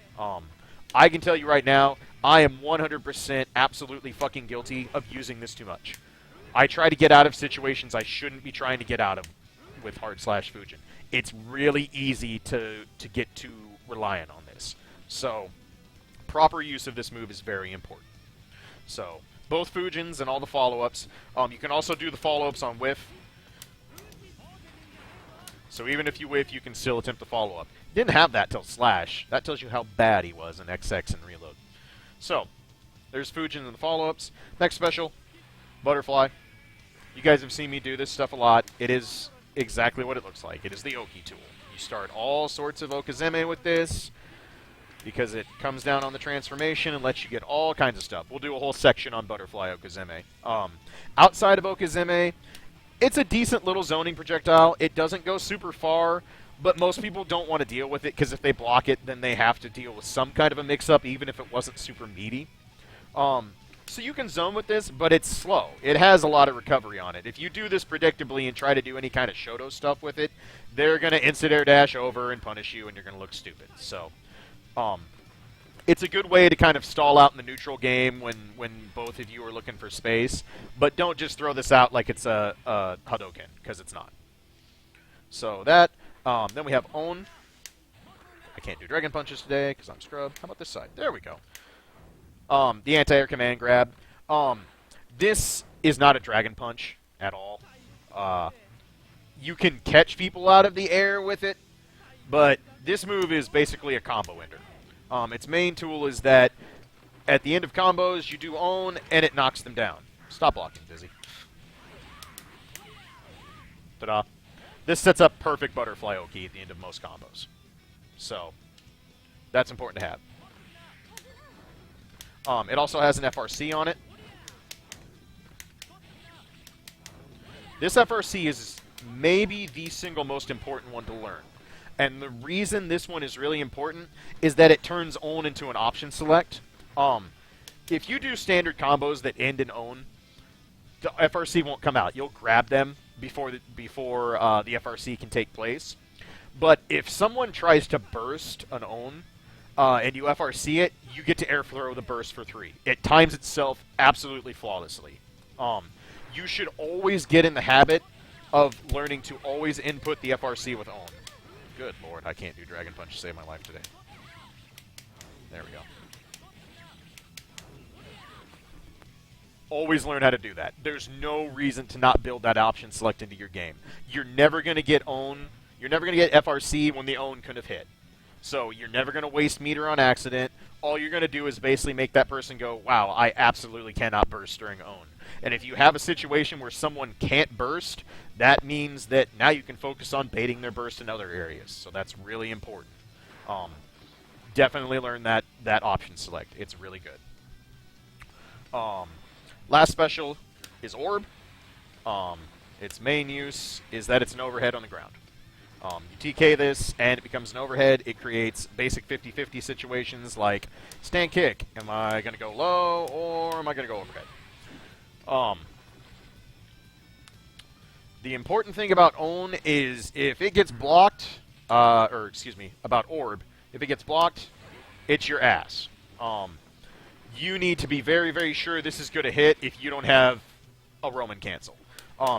I can tell you right now, I am 100% absolutely fucking guilty of using this too much. I try to get out of situations I shouldn't be trying to get out of with /Fujin. It's really easy to get too reliant on this. So, proper use of this move is very important. So, both Fujins and all the follow-ups. You can also do the follow-ups on whiff. So even if you whiff, you can still attempt the follow-up. Didn't have that till Slash. That tells you how bad he was in XX and Reload. So, there's Fujin and the follow-ups. Next special, Butterfly. You guys have seen me do this stuff a lot. It is exactly what it looks like. It is the Oki tool. You start all sorts of Okazeme with this, because it comes down on the transformation and lets you get all kinds of stuff. We'll do a whole section on Butterfly Okazeme. Outside of Okazeme, it's a decent little zoning projectile. It doesn't go super far, but most people don't want to deal with it, because if they block it, then they have to deal with some kind of a mix-up, even if it wasn't super meaty. So you can zone with this, but it's slow. It has a lot of recovery on it. If you do this predictably and try to do any kind of Shoto stuff with it, they're going to instant air dash over and punish you, and you're going to look stupid. So it's a good way to kind of stall out in the neutral game when both of you are looking for space, but don't just throw this out like it's a Hadouken, because it's not. So that, then we have Own. I can't do Dragon Punches today because I'm scrubbed. How about this side? There we go. The anti-air command grab. This is not a Dragon Punch at all. You can catch people out of the air with it, but this move is basically a combo ender. Its main tool is that at the end of combos, you do Own, and it knocks them down. Stop blocking, Dizzy. Ta-da. This sets up perfect Butterfly Oki at the end of most combos. So, that's important to have. It also has an FRC on it. This FRC is maybe the single most important one to learn. And the reason this one is really important is that it turns Own into an option select. If you do standard combos that end in Own, the FRC won't come out. You'll grab them before the FRC can take place. But if someone tries to burst an Own and you FRC it, you get to air throw the burst for 3. It times itself absolutely flawlessly. You should always get in the habit of learning to always input the FRC with Own. Good lord, I can't do Dragon Punch to save my life today. There we go. Always learn how to do that. There's no reason to not build that option select into your game. You're never going to get Own. You're never going to get FRC when the Own couldn't have hit. So you're never going to waste meter on accident. All you're going to do is basically make that person go, wow, I absolutely cannot burst during Own. And if you have a situation where someone can't burst, that means that now you can focus on baiting their burst in other areas. So that's really important. Definitely learn that option select. It's really good. Last special is Orb. Its main use is that it's an overhead on the ground. You TK this, and it becomes an overhead. It creates basic 50-50 situations like stand kick. Am I going to go low, or am I going to go overhead? The important thing about Own is if it gets blocked, or excuse me, about Orb, if it gets blocked, it's your ass. You need to be very, very sure this is going to hit if you don't have a Roman cancel.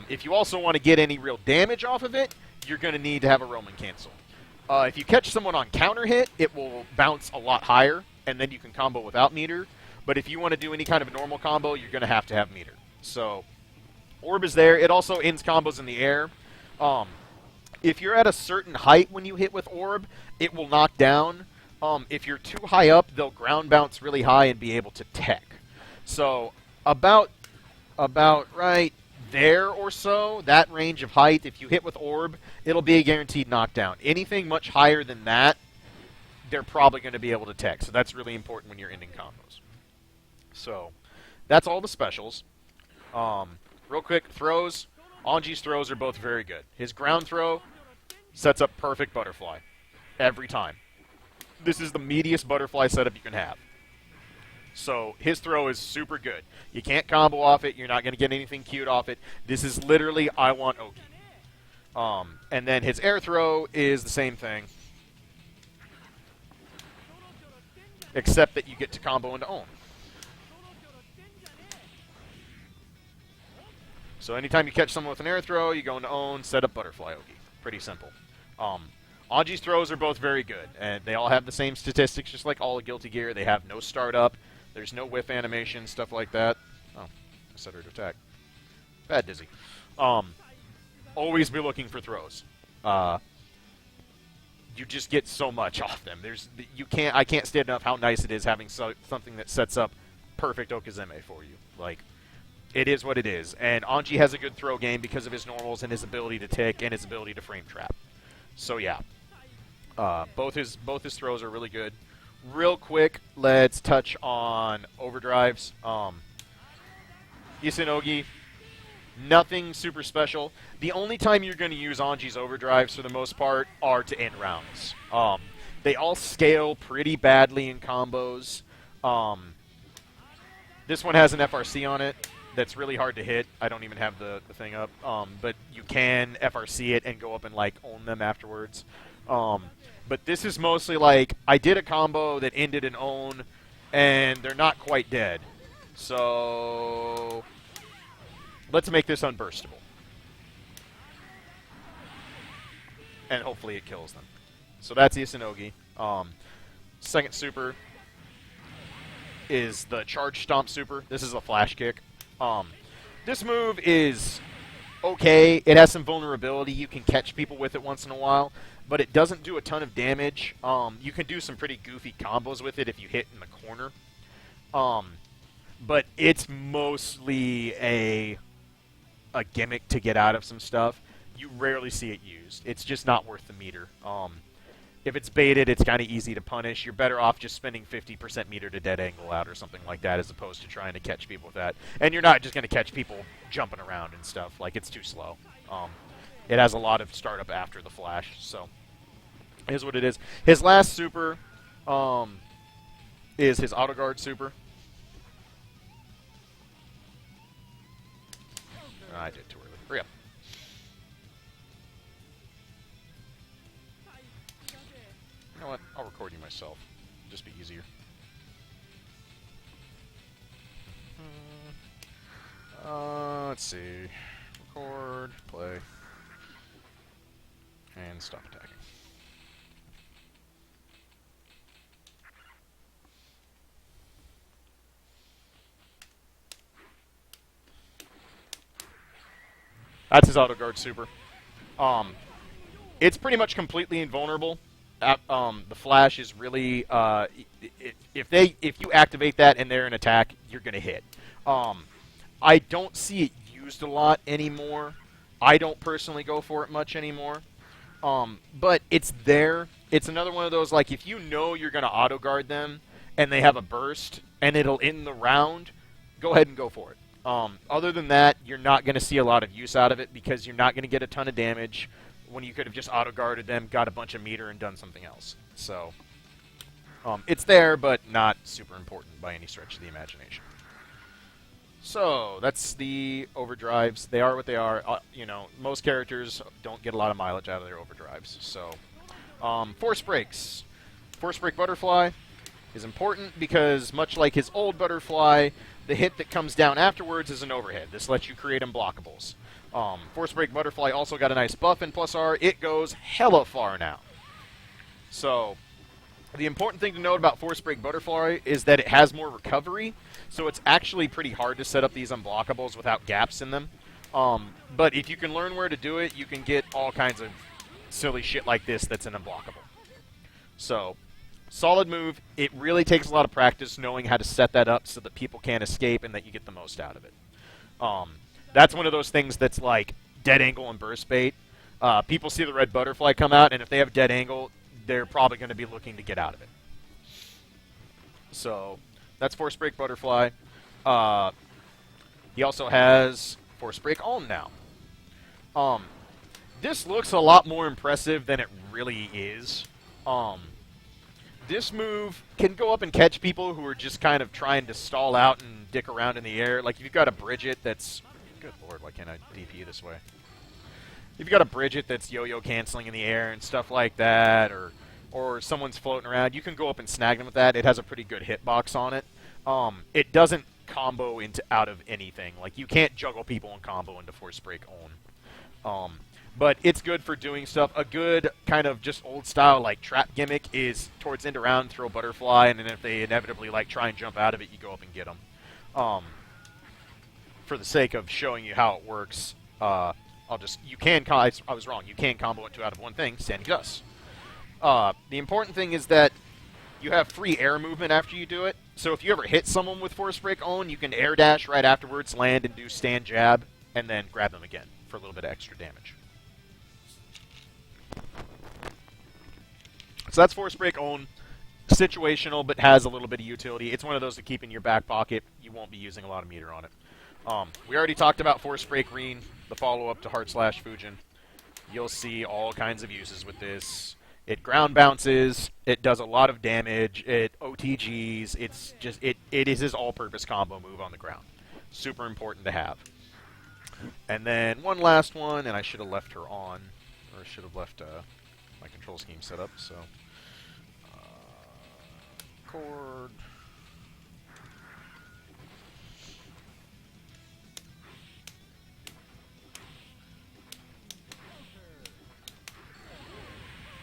If you also want to get any real damage off of it, you're going to need to have a Roman cancel. If you catch someone on counter hit, it will bounce a lot higher, and then you can combo without meter. But if you want to do any kind of normal combo, you're going to have meter. So, Orb is there. It also ends combos in the air. If you're at a certain height when you hit with Orb, it will knock down. If you're too high up, they'll ground bounce really high and be able to tech. So, about right there or so, that range of height, if you hit with Orb, it'll be a guaranteed knockdown. Anything much higher than that, they're probably going to be able to tech. So that's really important when you're ending combos. So, that's all the specials. Real quick, throws. Anji's throws are both very good. His ground throw sets up perfect butterfly. Every time. This is the meatiest butterfly setup you can have. So, his throw is super good. You can't combo off it. You're not going to get anything cute off it. This is literally, I want Oki. And then his air throw is the same thing. Except that you get to combo into Own. So anytime you catch someone with an air throw, you go into Own, set up Butterfly Oki. Pretty simple. Anji's throws are both very good, and they all have the same statistics, just like all of Guilty Gear. They have no startup, there's no whiff animation, stuff like that. Oh, I set her to attack. Bad Dizzy. Always be looking for throws. You just get so much off them. I can't stand enough how nice it is having something that sets up perfect Okizeme for you. Like, it is what it is. And Anji has a good throw game because of his normals and his ability to tick and his ability to frame trap. So yeah, both his throws are really good. Real quick, let's touch on Overdrives. Isanogi, nothing super special. The only time you're going to use Anji's Overdrives for the most part are to end rounds. They all scale pretty badly in combos. This one has an FRC on it that's really hard to hit. I don't even have the thing up. But you can FRC it and go up and, like, own them afterwards. But this is mostly like, I did a combo that ended in Own, and they're not quite dead. So, let's make this unburstable. And hopefully it kills them. So that's Isanogi. Second super is the Charge Stomp super. This is a flash kick. This move is okay. It has some vulnerability. You can catch people with it once in a while, but it doesn't do a ton of damage. You can do some pretty goofy combos with it if you hit in the corner. But it's mostly a gimmick to get out of some stuff. You rarely see it used. It's just not worth the meter. If it's baited, it's kind of easy to punish. You're better off just spending 50% meter to dead angle out or something like that as opposed to trying to catch people with that. And you're not just going to catch people jumping around and stuff. Like, it's too slow. It has a lot of startup after the flash, so here's what it is. His last super is his auto guard super. I did too early. Hurry up. You know what? I'll record you myself. Just be easier. Let's see. Record, play, and stop attacking. That's his auto guard super. It's pretty much completely invulnerable. The flash is really if you activate that and they're in attack, you're gonna hit. I don't see it used a lot anymore. I don't personally go for it much anymore. But it's there. It's another one of those, like, if you know you're gonna auto guard them and they have a burst and it'll end the round, go ahead and go for it. Other than that, you're not going to see a lot of use out of it because you're not going to get a ton of damage when you could have just auto-guarded them, got a bunch of meter, and done something else. So, it's there, but not super important by any stretch of the imagination. So that's the overdrives. They are what they are. You know, most characters don't get a lot of mileage out of their overdrives. So, force breaks. Force break butterfly is important because, much like his old butterfly, the hit that comes down afterwards is an overhead. This lets you create unblockables. Force break butterfly also got a nice buff in plus R. It goes hella far now. So, the important thing to note about force break butterfly is that it has more recovery. So it's actually pretty hard to set up these unblockables without gaps in them. But if you can learn where to do it, you can get all kinds of silly shit like this that's an unblockable. So, solid move. It really takes a lot of practice knowing how to set that up so that people can't escape and that you get the most out of it. That's one of those things that's like dead angle and burst bait. People see the red butterfly come out, and if they have dead angle, they're probably going to be looking to get out of it. So, that's Force Break Butterfly. He also has Force Break On now. This looks a lot more impressive than it really is. This move can go up and catch people who are just kind of trying to stall out and dick around in the air. Like, if you've got a Bridget that's... Good lord, why can't I DP this way? If you've got a Bridget that's yo-yo canceling in the air and stuff like that, or someone's floating around, you can go up and snag them with that. It has a pretty good hitbox on it. It doesn't combo into out of anything. Like, you can't juggle people and combo into Force Break On. But it's good for doing stuff. A good kind of just old style like trap gimmick is towards end around, throw butterfly, and then if they inevitably like try and jump out of it, you go up and get them. For the sake of showing you how it works, I was wrong. You can combo it two out of one thing, standing dust. The important thing is that you have free air movement after you do it. So if you ever hit someone with Force Break On, you can air dash right afterwards, land, and do stand jab, and then grab them again for a little bit of extra damage. So that's Force Break On. Situational, but has a little bit of utility. It's one of those to keep in your back pocket. You won't be using a lot of meter on it. We already talked about Force Break Reen, the follow-up to Heart Slash Fujin. You'll see all kinds of uses with this. It ground bounces. It does a lot of damage. It OTGs. It's just it is his all-purpose combo move on the ground. Super important to have. And then one last one, and I should have left her on, or should have left my control scheme set up. So chord.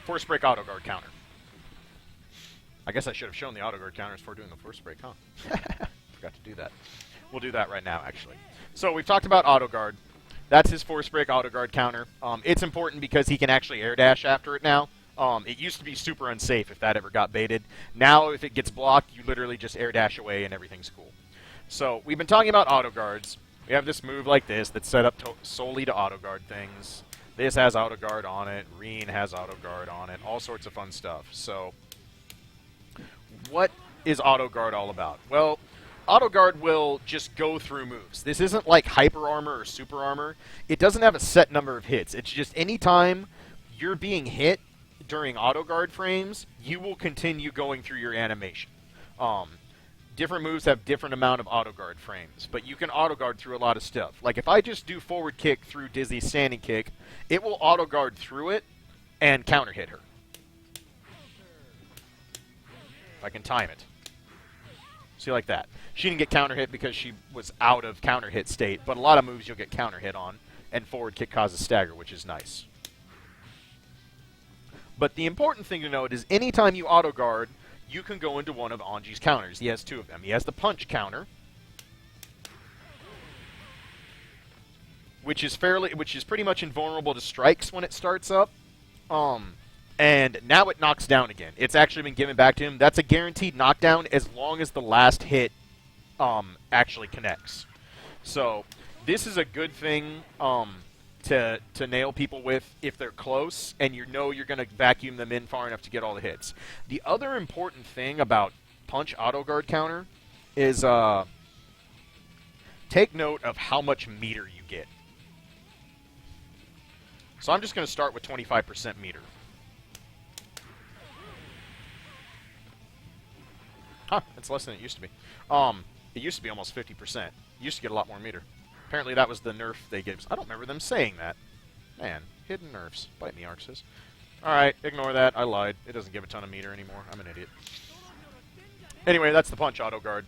Force Break Auto Guard counter. I guess I should have shown the Auto Guard counters before doing the Force Break, huh? Forgot to do that. We'll do that right now, actually. So we've talked about Auto Guard. That's his Force Break Auto Guard counter. It's important because he can actually air dash after it now. It used to be super unsafe if that ever got baited. Now, if it gets blocked, you literally just air dash away and everything's cool. So we've been talking about Auto Guards. We have this move like this that's set up solely to Auto Guard things. This has Auto Guard on it. Reen has Auto Guard on it. All sorts of fun stuff. So, what is Auto Guard all about? Well, Auto Guard will just go through moves. This isn't like Hyper Armor or Super Armor. It doesn't have a set number of hits. It's just anytime you're being hit during Auto Guard frames, you will continue going through your animation. Different moves have different amount of Auto Guard frames, but you can Auto Guard through a lot of stuff. Like if I just do forward kick through Dizzy's standing kick, it will Auto Guard through it and counter hit her. If I can time it. See, like that. She didn't get counter hit because she was out of counter hit state, but a lot of moves you'll get counter hit on, and forward kick causes stagger, which is nice. But the important thing to note is anytime you Auto Guard, you can go into one of Anji's counters. He has two of them. He has the punch counter, which is pretty much invulnerable to strikes when it starts up. And now it knocks down again. It's actually been given back to him. That's a guaranteed knockdown as long as the last hit actually connects. So this is a good thing to nail people with if they're close and you know you're going to vacuum them in far enough to get all the hits. The other important thing about punch Auto Guard counter is take note of how much meter you get. So I'm just going to start with 25% meter. Huh, it's less than it used to be. It used to be almost 50%. You used to get a lot more meter. Apparently that was the nerf they gave us. I don't remember them saying that. Man, hidden nerfs. Bite me, Arxes. Alright, ignore that. I lied. It doesn't give a ton of meter anymore. I'm an idiot. Anyway, that's the punch auto guard.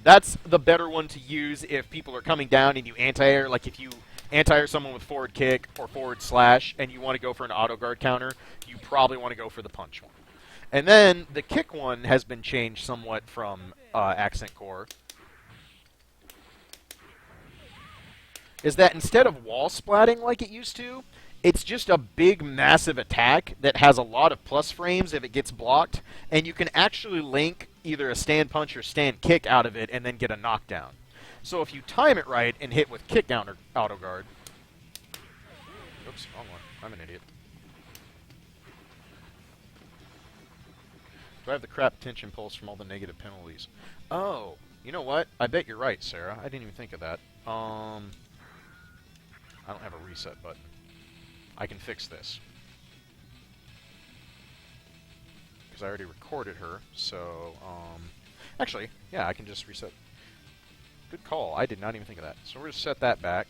That's the better one to use if people are coming down and you anti-air. Like if you anti-air someone with forward kick or forward slash and you want to go for an auto guard counter, you probably want to go for the punch one. And then the kick one has been changed somewhat from Accent Core. Is that instead of wall splatting like it used to, it's just a big, massive attack that has a lot of plus frames if it gets blocked, and you can actually link either a stand punch or stand kick out of it and then get a knockdown. So if you time it right and hit with kick counter auto guard... Oops, wrong one. I'm an idiot. Do I have the crap tension pulse from all the negative penalties? Oh, you know what? I bet you're right, Sarah. I didn't even think of that. I don't have a reset button. I can fix this. Because I already recorded her, so, actually, yeah, I can just reset. Good call. I did not even think of that. So we're going to set that back.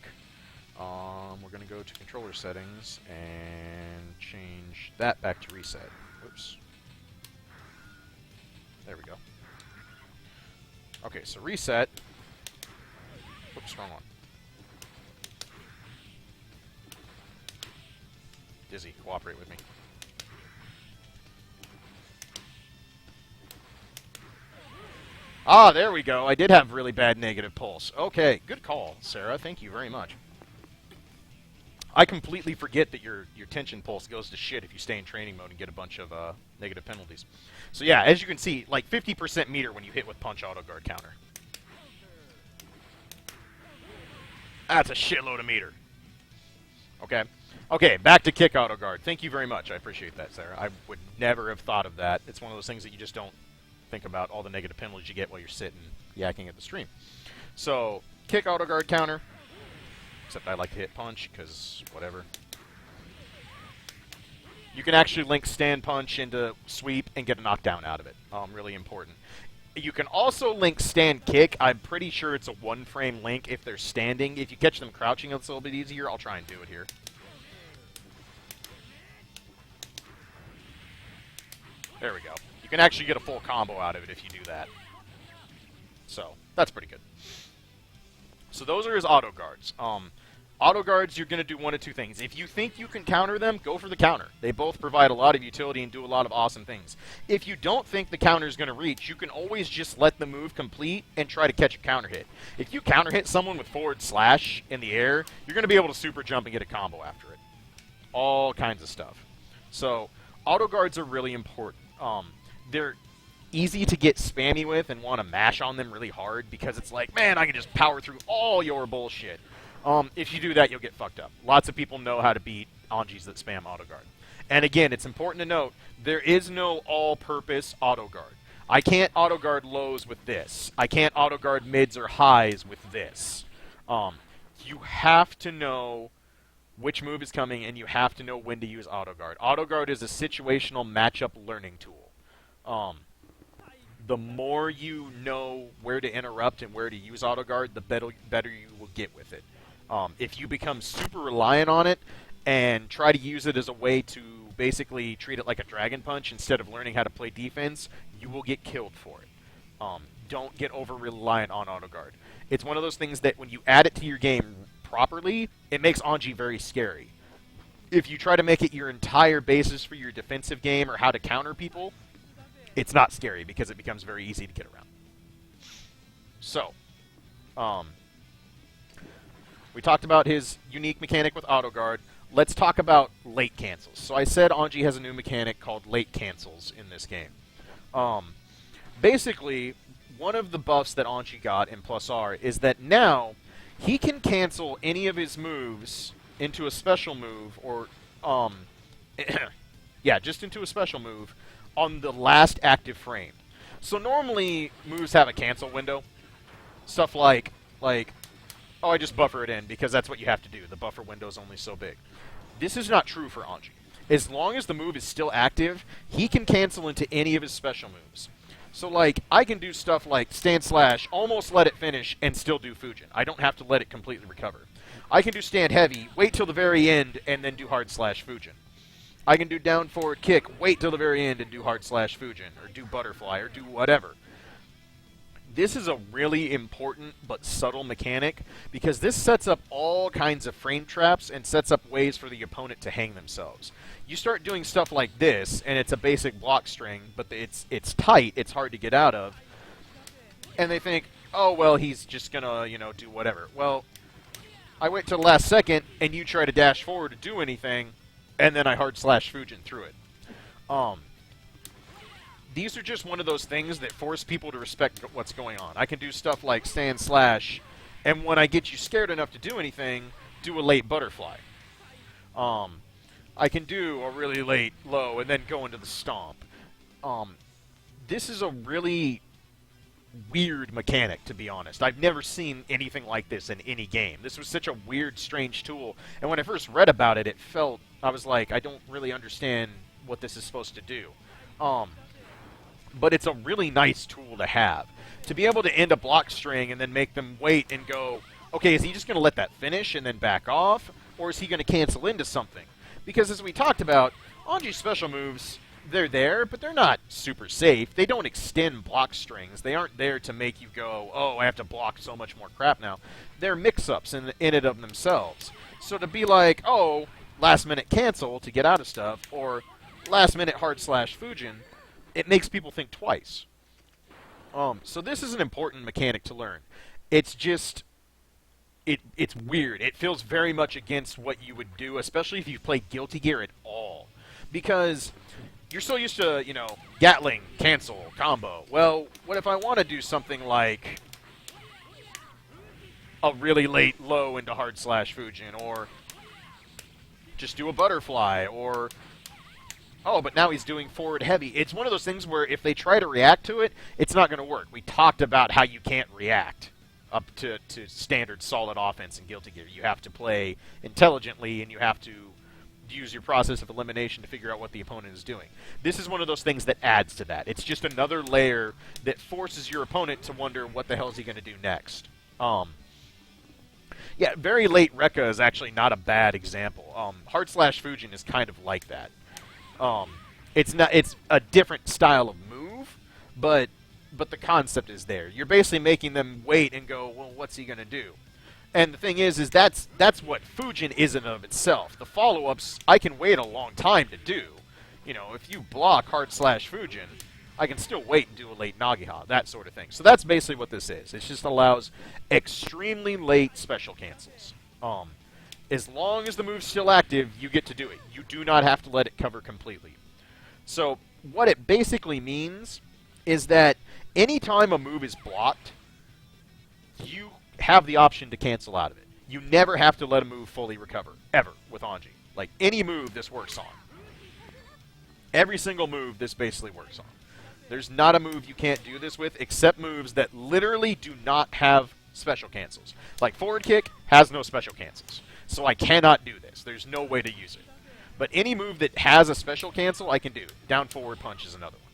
We're going to go to controller settings and change that back to reset. Oops. There we go. Okay, so reset. Oops, wrong one. Dizzy, cooperate with me. Ah, there we go. I did have really bad negative pulse. Okay, good call, Sarah. Thank you very much. I completely forget that your tension pulse goes to shit if you stay in training mode and get a bunch of negative penalties. So yeah, as you can see, like 50% meter when you hit with punch auto guard counter. That's a shitload of meter. Okay. Okay, back to kick auto guard. Thank you very much. I appreciate that, Sarah. I would never have thought of that. It's one of those things that you just don't think about, all the negative penalties you get while you're sitting yakking at the stream. So, kick auto guard counter. Except I like to hit punch, because whatever. You can actually link stand punch into sweep and get a knockdown out of it. Really important. You can also link stand kick. I'm pretty sure it's a one-frame link if they're standing. If you catch them crouching, it's a little bit easier. I'll try and do it here. There we go. You can actually get a full combo out of it if you do that. So, that's pretty good. So those are his auto guards. Auto guards, you're going to do one of two things. If you think you can counter them, go for the counter. They both provide a lot of utility and do a lot of awesome things. If you don't think the counter is going to reach, you can always just let the move complete and try to catch a counter hit. If you counter hit someone with forward slash in the air, you're going to be able to super jump and get a combo after it. All kinds of stuff. So, auto guards are really important. They're easy to get spammy with and want to mash on them really hard because it's like, man, I can just power through all your bullshit. If you do that, you'll get fucked up. Lots of people know how to beat Anjis that spam auto guard. And again, it's important to note, there is no all-purpose auto guard. I can't auto guard lows with this. I can't auto guard mids or highs with this. You have to know which move is coming, and you have to know when to use auto guard. Auto guard is a situational matchup learning tool. The more you know where to interrupt and where to use auto guard, the better you will get with it. If you become super reliant on it and try to use it as a way to basically treat it like a dragon punch instead of learning how to play defense, you will get killed for it. Don't get over-reliant on auto guard. It's one of those things that when you add it to your game properly, it makes Anji very scary. If you try to make it your entire basis for your defensive game or how to counter people, it's not scary because it becomes very easy to get around. So, we talked about his unique mechanic with auto guard. Let's talk about late cancels. So I said Anji has a new mechanic called late cancels in this game. Basically, one of the buffs that Anji got in Plus R is that now he can cancel any of his moves into a special move or, yeah, just into a special move on the last active frame. So normally, moves have a cancel window. Stuff like, oh, I just buffer it in because that's what you have to do. The buffer window is only so big. This is not true for Anji. As long as the move is still active, he can cancel into any of his special moves. So, like, I can do stuff like stand slash, almost let it finish, and still do Fujin. I don't have to let it completely recover. I can do stand heavy, wait till the very end, and then do hard slash Fujin. I can do down forward kick, wait till the very end, and do hard slash Fujin, or do butterfly, or do whatever. This is a really important but subtle mechanic, because this sets up all kinds of frame traps and sets up ways for the opponent to hang themselves. You start doing stuff like this, and it's a basic block string, but it's tight, it's hard to get out of, and they think, oh, well, he's just gonna, do whatever. Well, I wait till the last second, and you try to dash forward to do anything, and then I hard slash Fujin through it. These are just one of those things that force people to respect what's going on. I can do stuff like stand slash, and when I get you scared enough to do anything, do a late butterfly. I can do a really late low and then go into the stomp. This is a really weird mechanic, to be honest. I've never seen anything like this in any game. This was such a weird, strange tool, and when I first read about it, I was like, I don't really understand what this is supposed to do. But it's a really nice tool to have. To be able to end a block string and then make them wait and go, okay, is he just going to let that finish and then back off? Or is he going to cancel into something? Because as we talked about, Anji's special moves, they're there, but they're not super safe. They don't extend block strings. They aren't there to make you go, oh, I have to block so much more crap now. They're mix-ups in it of themselves. So to be like, oh, last-minute cancel to get out of stuff, or last-minute hard slash Fujin, it makes people think twice. So this is an important mechanic to learn. It's just, it's weird. It feels very much against what you would do, especially if you play Guilty Gear at all. Because you're so used to, Gatling, cancel, combo. Well, what if I want to do something like a really late low into hard slash Fujin, or just do a butterfly, or oh, but now he's doing forward heavy. It's one of those things where if they try to react to it, it's not going to work. We talked about how you can't react up to standard solid offense in Guilty Gear. You have to play intelligently, and you have to use your process of elimination to figure out what the opponent is doing. This is one of those things that adds to that. It's just another layer that forces your opponent to wonder what the hell is he going to do next. Yeah, very late Rekka is actually not a bad example. Hard slash Fujin is kind of like that. It's a different style of move, but the concept is there. You're basically making them wait and go, well, what's he going to do? And the thing is that's what Fujin is in and of itself. The follow-ups, I can wait a long time to do. If you block hard slash Fujin, I can still wait and do a late Nagiha, that sort of thing. So that's basically what this is. It just allows extremely late special cancels. As long as the move's still active, you get to do it. You do not have to let it cover completely. So what it basically means is that anytime a move is blocked, you have the option to cancel out of it. You never have to let a move fully recover, ever, with Anji. Like, any move this works on. Every single move this basically works on. There's not a move you can't do this with, except moves that literally do not have special cancels. Like forward kick has no special cancels. So I cannot do this. There's no way to use it. But any move that has a special cancel, I can do. Down forward punch is another one.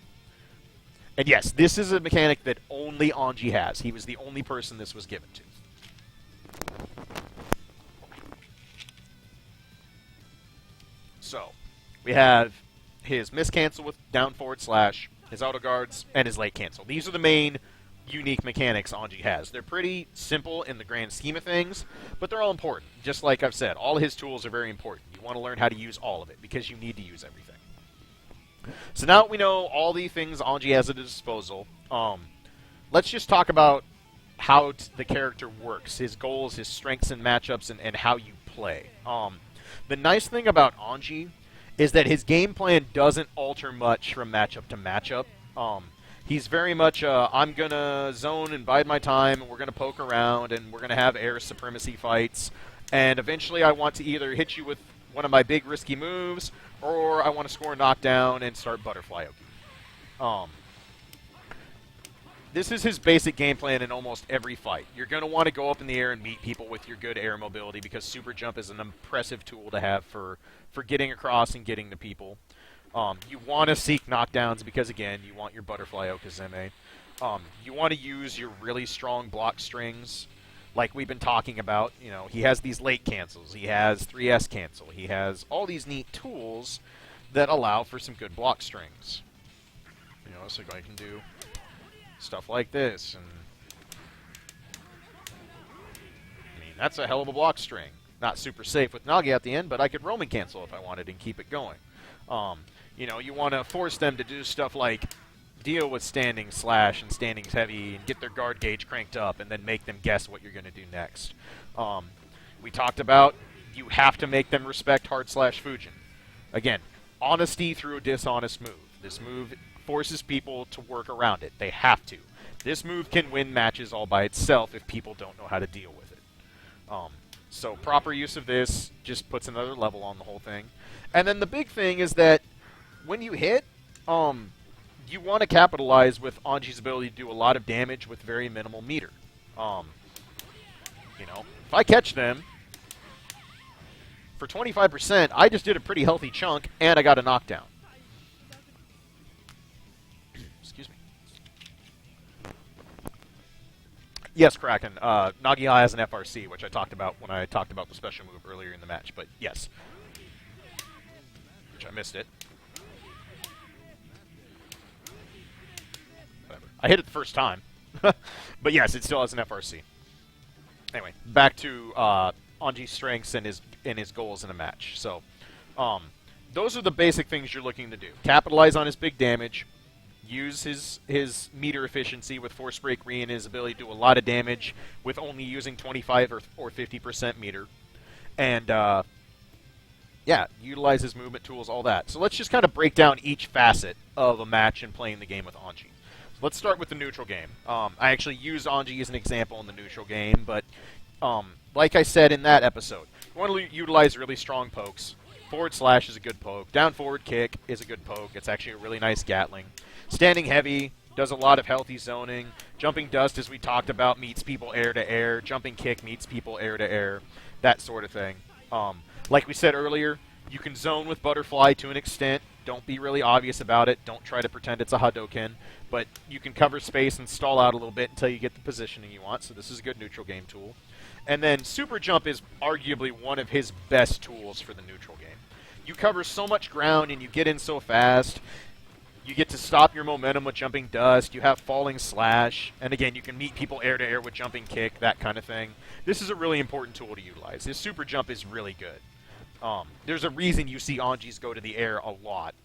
And yes, this is a mechanic that only Anji has. He was the only person this was given to. So, we have his miscancel with down forward slash, his auto guards, and his late cancel. These are the main unique mechanics Anji has. They're pretty simple in the grand scheme of things, but they're all important. Just like I've said, all his tools are very important. You want to learn how to use all of it, because you need to use everything. So now that we know all the things Anji has at his disposal, let's just talk about how the character works, his goals, his strengths and matchups, and how you play. The nice thing about Anji is that his game plan doesn't alter much from matchup to matchup. He's very much, I'm going to zone and bide my time, and we're going to poke around, and we're going to have air supremacy fights, and eventually I want to either hit you with one of my big risky moves, or I want to score a knockdown and start butterfly Oki. This is his basic game plan in almost every fight. You're going to want to go up in the air and meet people with your good air mobility, because super jump is an impressive tool to have for getting across and getting to people. You want to seek knockdowns because, again, you want your Butterfly Okazeme. You want to use your really strong block strings, like we've been talking about. You know, he has these late cancels. He has 3S cancel. He has all these neat tools that allow for some good block strings. You know, so I can do stuff like this, and I mean, that's a hell of a block string. Not super safe with Nagi at the end, but I could roaming cancel if I wanted and keep it going. You know, you want to force them to do stuff like deal with standing slash and standings heavy and get their guard gauge cranked up and then make them guess what you're going to do next. We talked about you have to make them respect hard slash Fujin. Again, honesty through a dishonest move. This move forces people to work around it. They have to. This move can win matches all by itself if people don't know how to deal with it. So proper use of this just puts another level on the whole thing. And then the big thing is that when you hit, you want to capitalize with Anji's ability to do a lot of damage with very minimal meter. You know, if I catch them for 25%, I just did a pretty healthy chunk, and I got a knockdown. Excuse me. Yes, Kraken. Nagi has an FRC, which I talked about when I talked about the special move earlier in the match, but yes. Which I missed it. Whatever. I hit it the first time. But yes, it still has an FRC. Anyway, back to Anji's strengths and his goals in a match. So, those are the basic things you're looking to do. Capitalize on his big damage. Use his meter efficiency with Force Break Re and his ability to do a lot of damage with only using 25 or 50% meter. And, yeah, utilize his movement tools, all that. So let's just kind of break down each facet of a match and playing the game with Anji. So let's start with the neutral game. I actually used Anji as an example in the neutral game, but like I said in that episode, you want to utilize really strong pokes. Forward slash is a good poke. Down forward kick is a good poke. It's actually a really nice Gatling. Standing heavy does a lot of healthy zoning. Jumping dust, as we talked about, meets people air to air. Jumping kick meets people air to air. That sort of thing. Like we said earlier, you can zone with Butterfly to an extent. Don't be really obvious about it. Don't try to pretend it's a Hadouken. But you can cover space and stall out a little bit until you get the positioning you want. So this is a good neutral game tool. And then Super Jump is arguably one of his best tools for the neutral game. You cover so much ground and you get in so fast. You get to stop your momentum with Jumping Dust. You have Falling Slash. And again, you can meet people air to air with Jumping Kick, that kind of thing. This is a really important tool to utilize. His Super Jump is really good. There's a reason you see Anjis go to the air a lot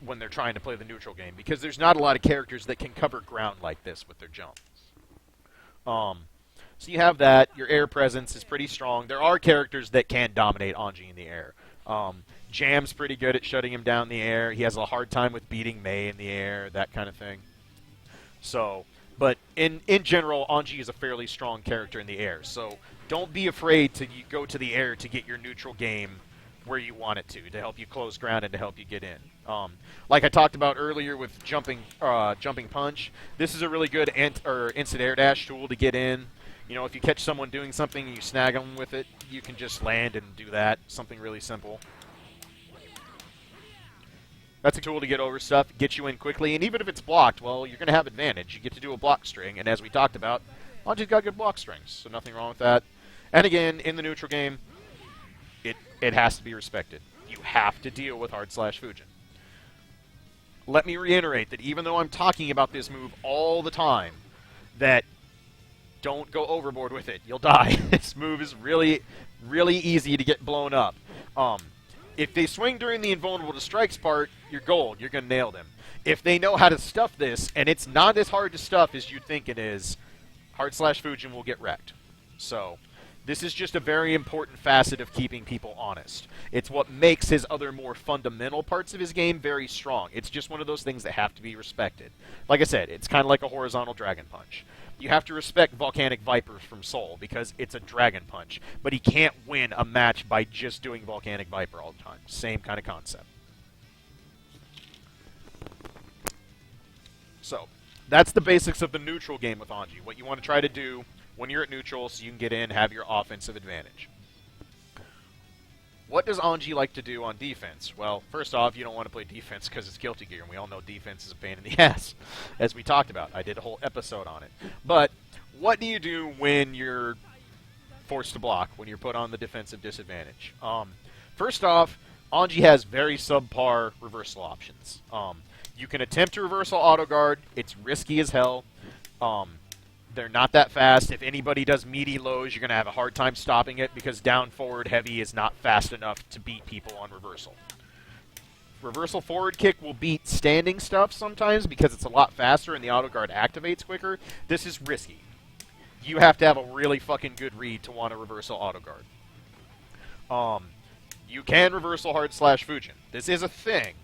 when they're trying to play the neutral game, because there's not a lot of characters that can cover ground like this with their jump. So you have that. Your air presence is pretty strong. There are characters that can dominate Anji in the air. Jam's pretty good at shutting him down in the air. He has a hard time with beating Mei in the air, that kind of thing. So, but in general, Anji is a fairly strong character in the air. So don't be afraid to go to the air to get your neutral game where you want it to help you close ground and to help you get in. Like I talked about earlier with jumping punch, this is a really good instant air dash tool to get in. You know, if you catch someone doing something and you snag them with it, you can just land and do that. Something really simple. That's a tool to get over stuff, get you in quickly, and even if it's blocked, well, you're going to have advantage. You get to do a block string, and as we talked about, Anji's got good block strings, so nothing wrong with that. And again, in the neutral game, it has to be respected. You have to deal with hard slash Fujin. Let me reiterate that even though I'm talking about this move all the time, that don't go overboard with it. You'll die. This move is really, really easy to get blown up. If they swing during the invulnerable to strikes part, you're gold. You're going to nail them. If they know how to stuff this, and it's not as hard to stuff as you think it is, hard slash Fujin will get wrecked. So this is just a very important facet of keeping people honest. It's what makes his other more fundamental parts of his game very strong. It's just one of those things that have to be respected. Like I said, it's kind of like a horizontal dragon punch. You have to respect Volcanic Viper from Soul because it's a dragon punch. But he can't win a match by just doing Volcanic Viper all the time. Same kind of concept. So, that's the basics of the neutral game with Anji. What you want to try to do when you're at neutral so you can get in, have your offensive advantage. what does Anji like to do on defense? Well, first off, you don't want to play defense because it's Guilty Gear, and we all know defense is a pain in the ass, as we talked about. I did a whole episode on it. But what do you do when you're forced to block, when you're put on the defensive disadvantage? First off, Anji has very subpar reversal options. You can attempt to reversal auto guard. It's risky as hell. They're not that fast. If anybody does meaty lows, you're going to have a hard time stopping it because down forward heavy is not fast enough to beat people on reversal. Reversal forward kick will beat standing stuff sometimes because it's a lot faster and the auto guard activates quicker. This is risky. You have to have a really fucking good read to want a reversal auto guard. You can reversal hard slash Fujin. This is a thing.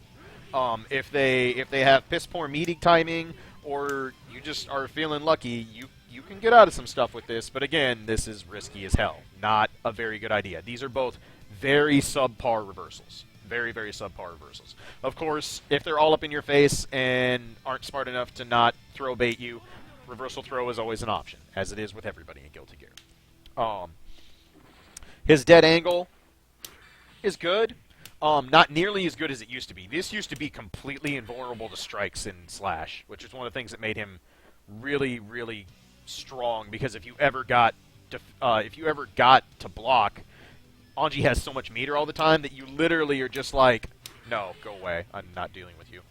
If they have piss poor meaty timing or you just are feeling lucky, you can get out of some stuff with this, but again, this is risky as hell. Not a very good idea. These are both very subpar reversals. Very, very subpar reversals. Of course, if they're all up in your face and aren't smart enough to not throw bait you, reversal throw is always an option, as it is with everybody in Guilty Gear. His dead angle is good. Not nearly as good as it used to be. This used to be completely invulnerable to strikes in Slash, which is one of the things that made him really, really strong. Because if you ever got to block, Anji has so much meter all the time that you literally are just like, no, go away. I'm not dealing with you.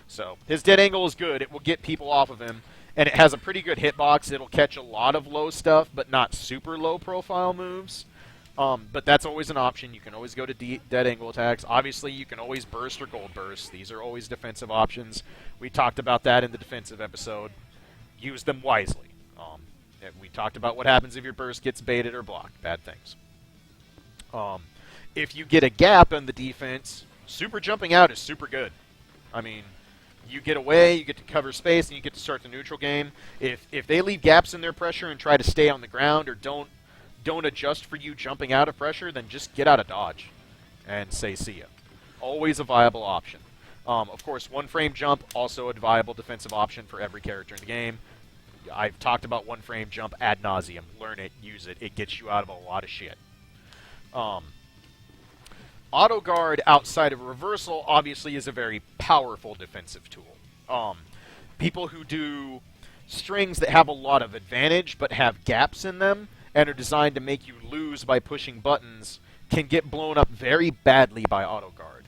So his dead angle is good. It will get people off of him, and it has a pretty good hitbox. It'll catch a lot of low stuff, but not super low profile moves. But that's always an option. You can always go to dead angle attacks. Obviously, you can always burst or gold burst. These are always defensive options. We talked about that in the defensive episode. Use them wisely. We talked about what happens if your burst gets baited or blocked. Bad things. If you get a gap in the defense, super jumping out is super good. I mean, you get away, you get to cover space, and you get to start the neutral game. If they leave gaps in their pressure and try to stay on the ground or don't adjust for you jumping out of pressure, then just get out of dodge and say see ya. Always a viable option. Of course, one-frame jump, also a viable defensive option for every character in the game. I've talked about one-frame jump ad nauseum. Learn it, use it. It gets you out of a lot of shit. Auto guard outside of reversal obviously is a very powerful defensive tool. People who do strings that have a lot of advantage but have gaps in them and are designed to make you lose by pushing buttons can get blown up very badly by auto guard.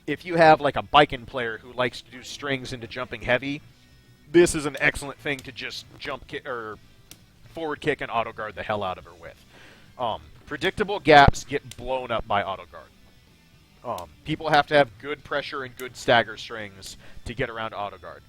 If you have like a bikin player who likes to do strings into jumping heavy, this is an excellent thing to just jump kick or forward kick and auto guard the hell out of her with. Predictable gaps get blown up by auto guard. People have to have good pressure and good stagger strings to get around auto guard.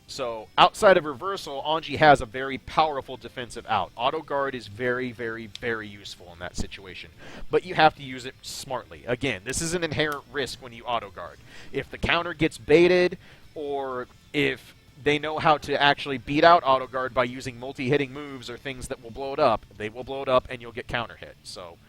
So outside of reversal, Anji has a very powerful defensive out. Auto guard is very, very, very useful in that situation. But you have to use it smartly. Again, this is an inherent risk when you auto guard. If the counter gets baited, or if they know how to actually beat out auto guard by using multi-hitting moves or things that will blow it up, they will blow it up and you'll get counter hit. So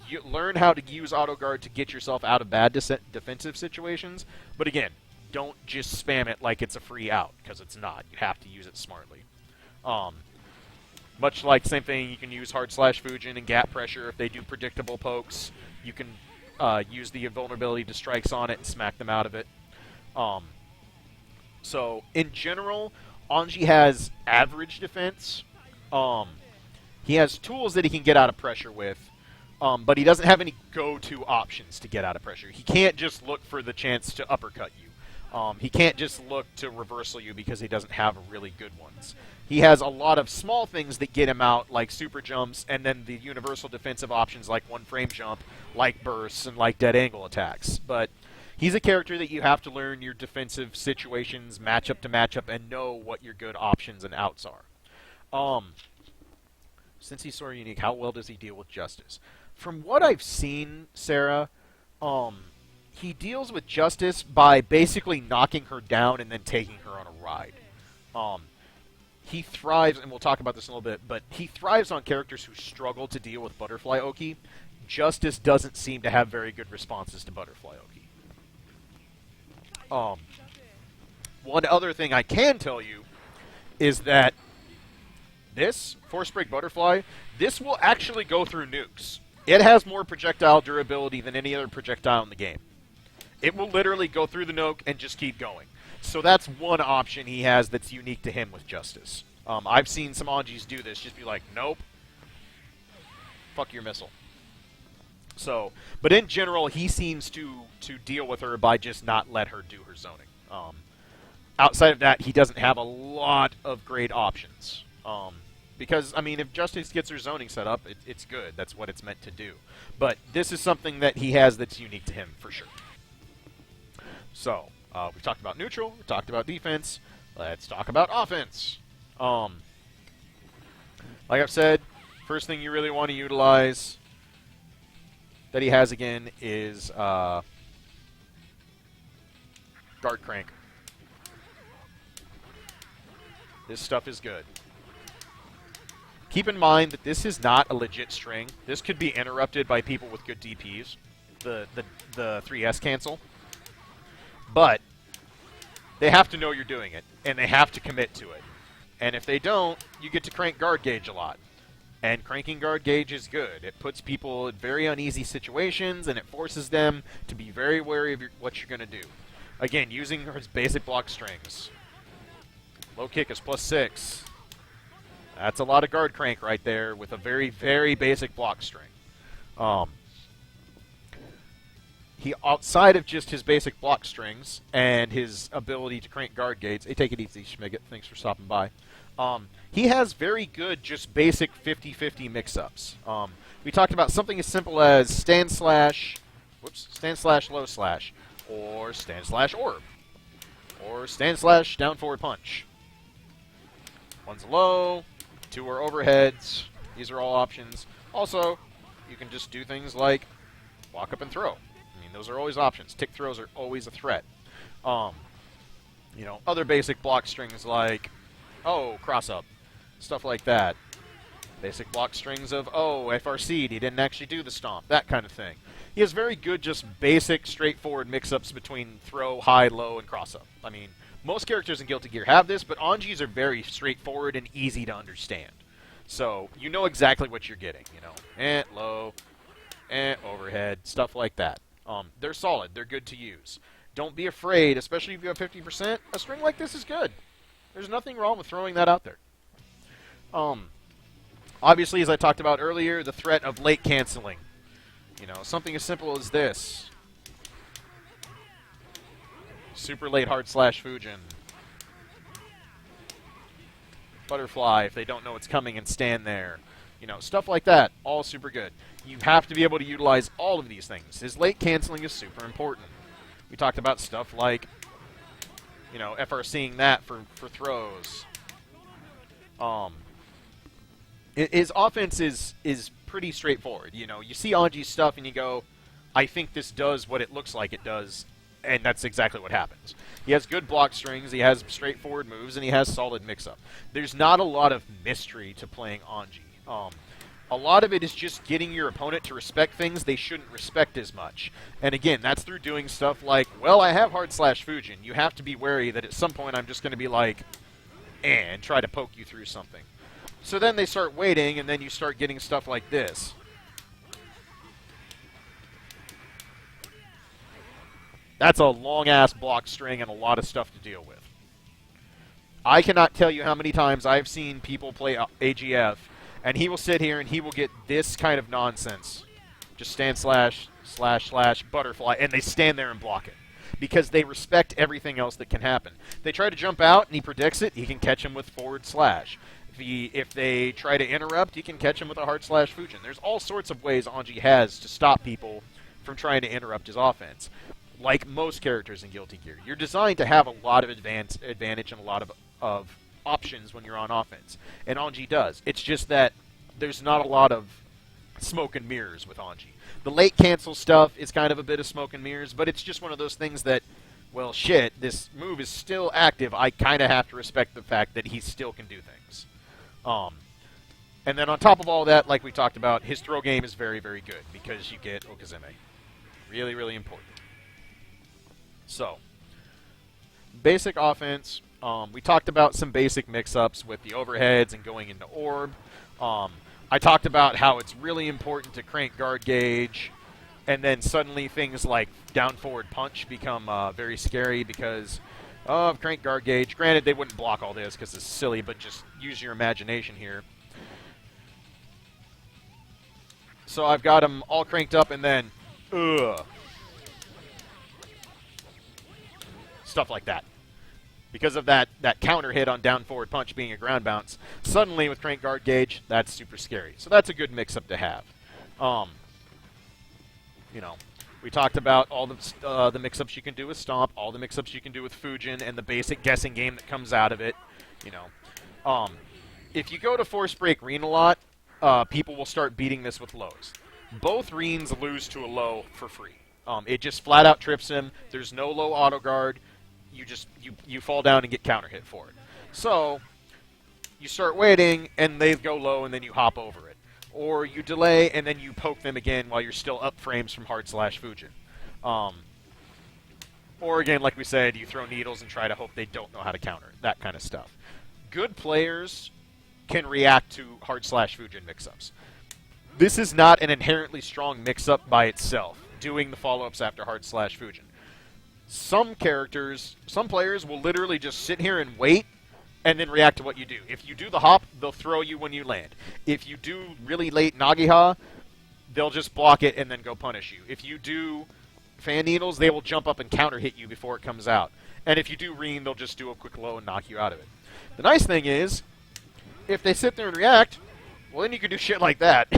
you learn how to use auto guard to get yourself out of bad defensive situations. But again, don't just spam it like it's a free out, because it's not. You have to use it smartly. Much like same thing, you can use hard slash Fujin and gap pressure if they do predictable pokes. You can use the invulnerability to strikes on it and smack them out of it. So, in general, Anji has average defense. He has tools that he can get out of pressure with, but he doesn't have any go-to options to get out of pressure. He can't just look for the chance to uppercut you. He can't just look to reversal you because he doesn't have really good ones. He has a lot of small things that get him out, like super jumps, and then the universal defensive options like one-frame jump, like bursts, and like dead angle attacks. But he's a character that you have to learn your defensive situations matchup to matchup and know what your good options and outs are. Since he's sort of unique, how well does he deal with Justice? From what I've seen, Sarah, he deals with Justice by basically knocking her down and then taking her on a ride. He thrives, and we'll talk about this in a little bit, but he thrives on characters who struggle to deal with Butterfly Oki. Justice doesn't seem to have very good responses to Butterfly Oki. One other thing I can tell you is that this, Force Break Butterfly, this will actually go through nukes. It has more projectile durability than any other projectile in the game. It will literally go through the Noke and just keep going. So that's one option he has that's unique to him with Justice. I've seen some Anjis do this, just be like, nope, fuck your missile. So, but in general, he seems to deal with her by just not let her do her zoning. Outside of that, he doesn't have a lot of great options. Because, I mean, if Justice gets her zoning set up, it's good. That's what it's meant to do. But this is something that he has that's unique to him, for sure. So, we've talked about neutral, we've talked about defense, let's talk about offense. Like I've said, first thing you really want to utilize that he has again is guard crank. This stuff is good. Keep in mind that this is not a legit string. This could be interrupted by people with good DPs, the 3S cancel. But they have to know you're doing it, and they have to commit to it. And if they don't, you get to crank guard gauge a lot. And cranking guard gauge is good. It puts people in very uneasy situations, and it forces them to be very wary of what you're going to do. Again, using his basic block strings. Low kick is +6. That's a lot of guard crank right there with a very, very basic block string. He, outside of just his basic block strings and his ability to crank guard gates, hey, take it easy, Schmiggett. Thanks for stopping by. He has very good, just basic 50-50 mix-ups. We talked about something as simple as stand slash low slash, or stand slash orb, or stand slash down forward punch. One's low, two are overheads. These are all options. Also, you can just do things like walk up and throw. I mean, those are always options. Tick throws are always a threat. You know, other basic block strings like, oh, cross up. Stuff like that. Basic block strings of, oh, FRC'd, he didn't actually do the stomp. That kind of thing. He has very good, just basic, straightforward mix-ups between throw, high, low, and cross-up. I mean, most characters in Guilty Gear have this, but Anji's are very straightforward and easy to understand. So, you know exactly what you're getting, you know. Low, overhead, stuff like that. They're solid. They're good to use. Don't be afraid, especially if you have 50%. A string like this is good. There's nothing wrong with throwing that out there. Obviously, as I talked about earlier, the threat of late canceling. You know, something as simple as this. Super late hard slash Fujin. Butterfly if they don't know it's coming and stand there. You know, stuff like that. All super good. You have to be able to utilize all of these things. His late canceling is super important. We talked about stuff like, you know, FRCing that for throws. His offense is pretty straightforward. You know, you see Anji's stuff and you go, I think this does what it looks like it does, and that's exactly what happens. He has good block strings, he has straightforward moves, and he has solid mix-up. There's not a lot of mystery to playing Anji. A lot of it is just getting your opponent to respect things they shouldn't respect as much. And again, that's through doing stuff like, well, I have hard slash Fujin. You have to be wary that at some point I'm just going to be like, and try to poke you through something. So then they start waiting, and then you start getting stuff like this. That's a long-ass block string and a lot of stuff to deal with. I cannot tell you how many times I've seen people play AGF, and he will sit here and he will get this kind of nonsense. Just stand slash, butterfly, and they stand there and block it. Because they respect everything else that can happen. They try to jump out, and he predicts it, he can catch him with forward slash. If they try to interrupt, he can catch him with a hard slash Fujin. There's all sorts of ways Anji has to stop people from trying to interrupt his offense. Like most characters in Guilty Gear, you're designed to have a lot of advantage and a lot of options when you're on offense. And Anji does. It's just that there's not a lot of smoke and mirrors with Anji. The late cancel stuff is kind of a bit of smoke and mirrors, but it's just one of those things that, well, shit, this move is still active. I kind of have to respect the fact that he still can do things. And then on top of all that, like we talked about, his throw game is very, very good because you get Okazeme. Really, really important. So, basic offense. We talked about some basic mix-ups with the overheads and going into orb. I talked about how it's really important to crank guard gauge, and then suddenly things like down forward punch become very scary because of crank guard gauge. Granted, they wouldn't block all this because it's silly, but just use your imagination here. So I've got them all cranked up, and then, stuff like that. Because of that counter hit on down forward punch being a ground bounce, suddenly with crank guard gauge, that's super scary. So that's a good mix-up to have. You know, we talked about all the mix-ups you can do with Stomp, all the mix-ups you can do with Fujin, and the basic guessing game that comes out of it. You know, if you go to Force Break Reen a lot, people will start beating this with lows. Both Reens lose to a low for free. It just flat out trips him. There's no low auto guard. You fall down and get counter hit for it. So you start waiting and they go low and then you hop over it. Or you delay and then you poke them again while you're still up frames from hard slash Fujin. Or again, like we said, you throw needles and try to hope they don't know how to counter. That kind of stuff. Good players can react to hard slash Fujin mix-ups. This is not an inherently strong mix-up by itself, doing the follow-ups after hard slash Fujin. Some players will literally just sit here and wait and then react to what you do. If you do the hop, they'll throw you when you land. If you do really late Nagiha, they'll just block it and then go punish you. If you do fan needles, they will jump up and counter hit you before it comes out. And if you do Reen, they'll just do a quick low and knock you out of it. The nice thing is, if they sit there and react, well, then you can do shit like that.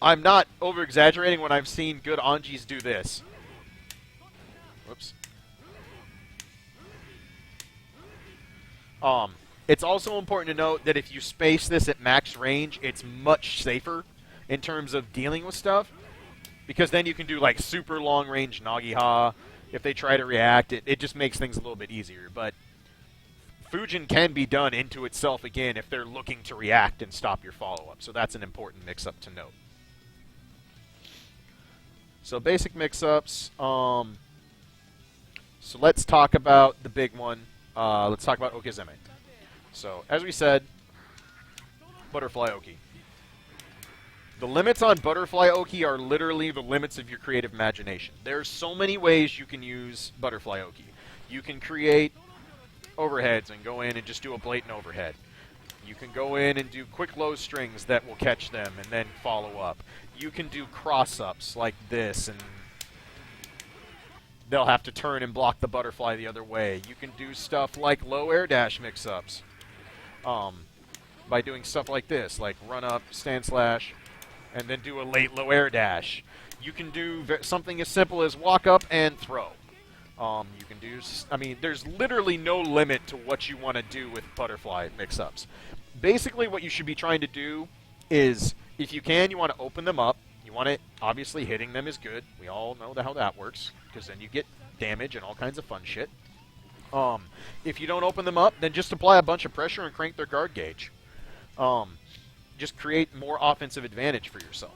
I'm not over-exaggerating when I've seen good Anjis do this. Whoops. It's also important to note that if you space this at max range, it's much safer in terms of dealing with stuff. Because then you can do like super long-range Nagiha. If they try to react, it just makes things a little bit easier. But Fujin can be done into itself again if they're looking to react and stop your follow-up. So that's an important mix-up to note. So basic mix-ups. So let's talk about the big one. Let's talk about Okizeme. So as we said, Butterfly Oki. The limits on Butterfly Oki are literally the limits of your creative imagination. There's so many ways you can use Butterfly Oki. You can create overheads and go in and just do a blatant overhead. You can go in and do quick low strings that will catch them and then follow up. You can do cross-ups like this, and they'll have to turn and block the butterfly the other way. You can do stuff like low air dash mix-ups by doing stuff like this, like run up, stand slash, and then do a late low air dash. You can do something as simple as walk up and throw. You can do, I mean, there's literally no limit to what you want to do with butterfly mix-ups. Basically, what you should be trying to do is, if you can, you want to open them up. You want it, obviously, hitting them is good. We all know how that works, because then you get damage and all kinds of fun shit. If you don't open them up, then just apply a bunch of pressure and crank their guard gauge. Just create more offensive advantage for yourself.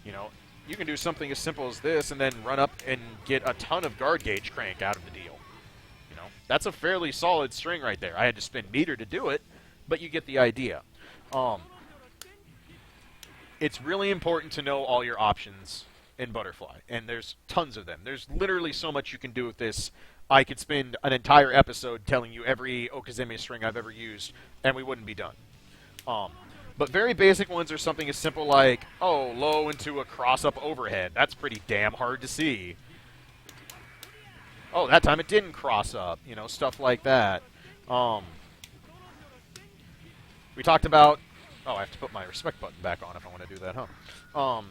You know, you can do something as simple as this and then run up and get a ton of guard gauge crank out of the deal. You know, that's a fairly solid string right there. I had to spend meter to do it, but you get the idea. It's really important to know all your options in Butterfly, and there's tons of them. There's literally so much you can do with this. I could spend an entire episode telling you every Okizeme string I've ever used, and we wouldn't be done. But very basic ones are something as simple like, oh, low into a cross-up overhead. That's pretty damn hard to see. Oh, that time it didn't cross up. You know, stuff like that. We talked about... Oh, I have to put my respect button back on if I want to do that, huh?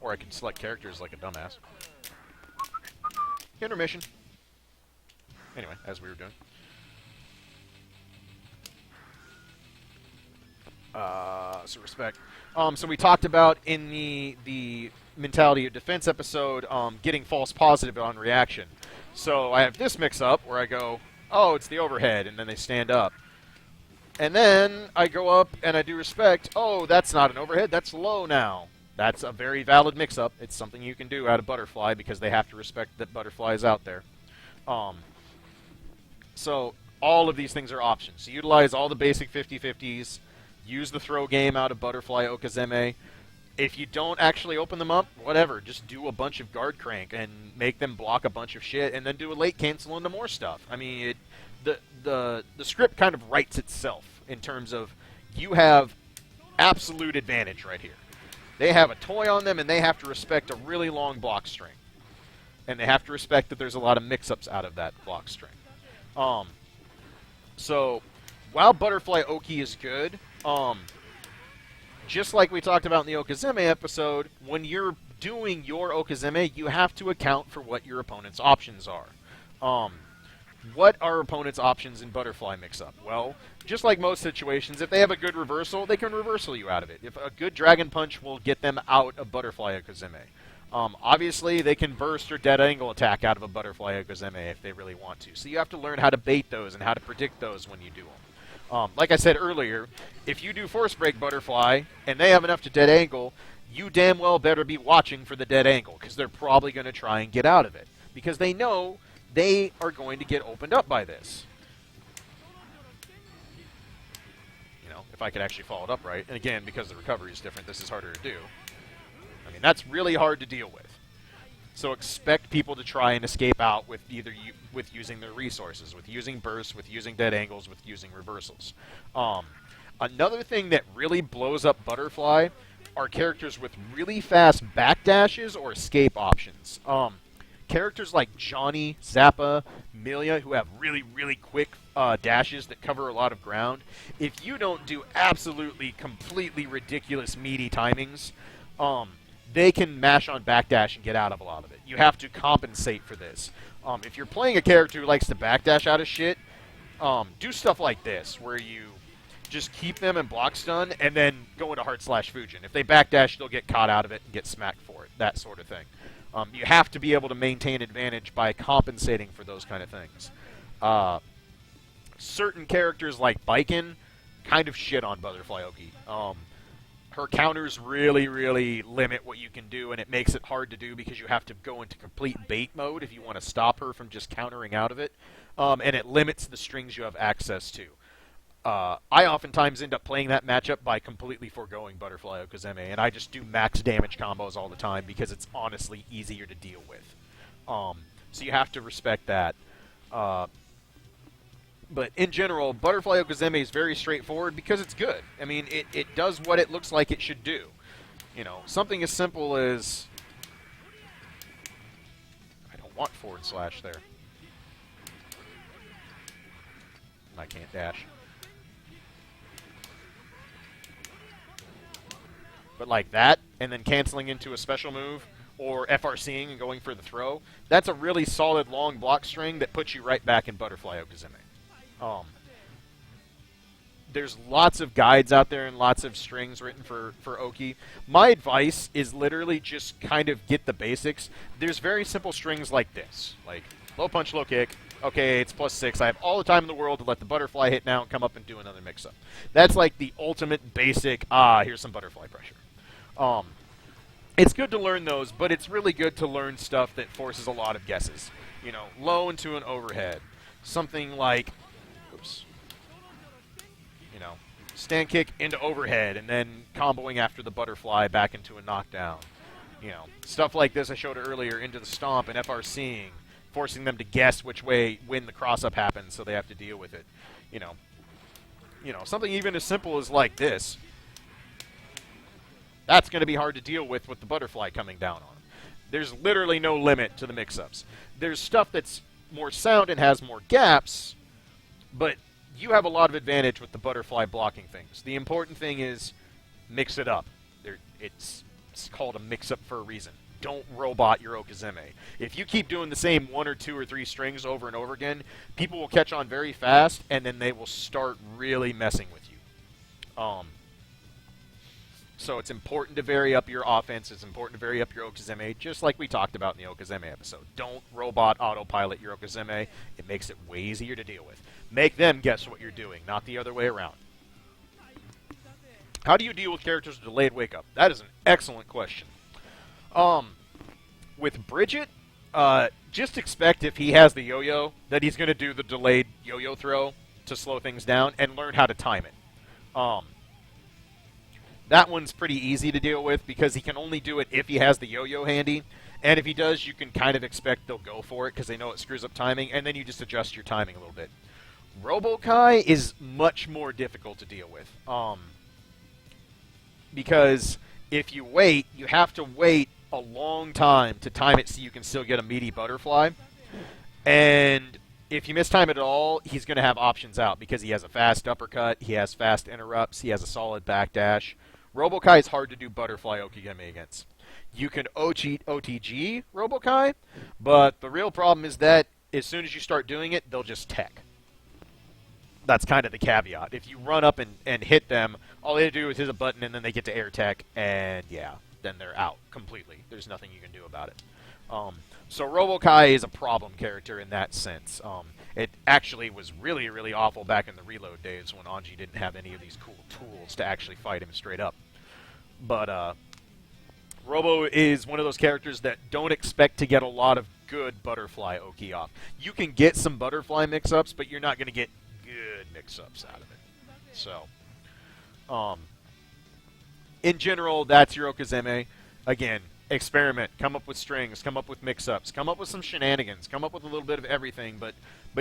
Or I can select characters like a dumbass. Intermission. Anyway, as we were doing. So respect. So we talked about in the mentality of defense episode, getting false positive on reaction. So I have this mix-up where I go, oh, it's the overhead, and then they stand up. And then I go up and I do respect. Oh, that's not an overhead, that's low now. That's a very valid mix-up. It's something you can do out of Butterfly because they have to respect that Butterfly is out there. So All of these things are options. So utilize all the basic 50-50s. Use the throw game out of Butterfly Okazeme. If you don't actually open them up, whatever. Just do a bunch of guard crank and make them block a bunch of shit, and then do a late cancel into more stuff. I mean, the script kind of writes itself in terms of you have absolute advantage right here. They have a toy on them, and they have to respect a really long block string. And they have to respect that there's a lot of mix-ups out of that block string. So, while Butterfly Oki is good, just like we talked about in the Okazeme episode, when you're doing your Okazeme, you have to account for what your opponent's options are. What are opponent's options in Butterfly Mix-Up? Well, just like most situations, if they have a good reversal, they can reversal you out of it. If a good Dragon Punch will get them out of Butterfly Okazeme. Obviously, they can burst or dead angle attack out of a Butterfly Okazeme if they really want to. So you have to learn how to bait those and how to predict those when you do them. Like I said earlier, if you do Force Break Butterfly and they have enough to dead angle, you damn well better be watching for the dead angle, because they're probably going to try and get out of it. Because they know they are going to get opened up by this. You know, if I could actually follow it up right. And again, because the recovery is different, this is harder to do. I mean, that's really hard to deal with. So expect people to try and escape out with either with using their resources, with using bursts, with using dead angles, with using reversals. Another thing that really blows up Butterfly are characters with really fast backdashes or escape options. Characters like Johnny, Zappa, Milia, who have really, really quick dashes that cover a lot of ground, if you don't do absolutely, completely ridiculous, meaty timings, they can mash on backdash and get out of a lot of it. You have to compensate for this. If you're playing a character who likes to backdash out of shit, do stuff like this, where you just keep them in block stun and then go into Heart/Fujin. If they backdash, they'll get caught out of it and get smacked for it, that sort of thing. You have to be able to maintain advantage by compensating for those kind of things. Certain characters like Baiken kind of shit on Butterfly Oki. Her counters really, really limit what you can do, and it makes it hard to do because you have to go into complete bait mode if you want to stop her from just countering out of it. And it limits the strings you have access to. I oftentimes end up playing that matchup by completely foregoing Butterfly Okazeme, and I just do max damage combos all the time because it's honestly easier to deal with. So you have to respect that. But in general, Butterfly Okazeme is very straightforward because it's good. I mean, it does what it looks like it should do. You know, something as simple as... I don't want / there. I can't dash. But like that, and then canceling into a special move, or FRCing and going for the throw, that's a really solid long block string that puts you right back in Butterfly Okazeme. There's lots of guides out there and lots of strings written for Oki. My advice is literally just kind of get the basics. There's very simple strings like this, like low punch, low kick. Okay, it's +6. I have all the time in the world to let the butterfly hit now and come up and do another mix-up. That's like the ultimate basic, here's some butterfly pressure. It's good to learn those, but it's really good to learn stuff that forces a lot of guesses. You know, low into an overhead. Something like, oops, you know, stand kick into overhead and then comboing after the butterfly back into a knockdown. You know, stuff like this I showed earlier into the stomp and FRCing, forcing them to guess which way when the cross-up happens so they have to deal with it. You know, something even as simple as like this. That's going to be hard to deal with the butterfly coming down on. There's literally no limit to the mix-ups. There's stuff that's more sound and has more gaps, but you have a lot of advantage with the butterfly blocking things. The important thing is mix it up. It's called a mix-up for a reason. Don't robot your Okazeme. If you keep doing the same 1 or 2 or 3 strings over and over again, people will catch on very fast, and then they will start really messing with you. So it's important to vary up your offense. It's important to vary up your Okazeme, just like we talked about in the Okazeme episode. Don't robot autopilot your Okazeme. It makes it way easier to deal with. Make them guess what you're doing, not the other way around. How do you deal with characters with delayed wake-up? That is an excellent question. With Bridget, just expect if he has the yo-yo that he's going to do the delayed yo-yo throw to slow things down, and learn how to time it. That one's pretty easy to deal with because he can only do it if he has the yo-yo handy. And if he does, you can kind of expect they'll go for it because they know it screws up timing, and then you just adjust your timing a little bit. Robo-Kai is much more difficult to deal with. Because if you wait, you have to wait a long time to time it so you can still get a meaty butterfly. And if you mistime it at all, he's going to have options out because he has a fast uppercut, he has fast interrupts, he has a solid backdash. Robo-Kai is hard to do butterfly okigami against. You can OTG Robo-Kai, but the real problem is that as soon as you start doing it, they'll just tech. That's kind of the caveat. If you run up and hit them, all they do is hit a button and then they get to air tech, and yeah, then they're out completely. There's nothing you can do about it. So Robo-Kai is a problem character in that sense. It actually was really, really awful back in the reload days when Anji didn't have any of these cool tools to actually fight him straight up. But Robo is one of those characters that don't expect to get a lot of good butterfly Oki off. You can get some butterfly mix-ups, but you're not going to get good mix-ups out of it. So, in general, that's your Okazeme. Again, experiment, come up with strings, come up with mix-ups, come up with some shenanigans, come up with a little bit of everything, but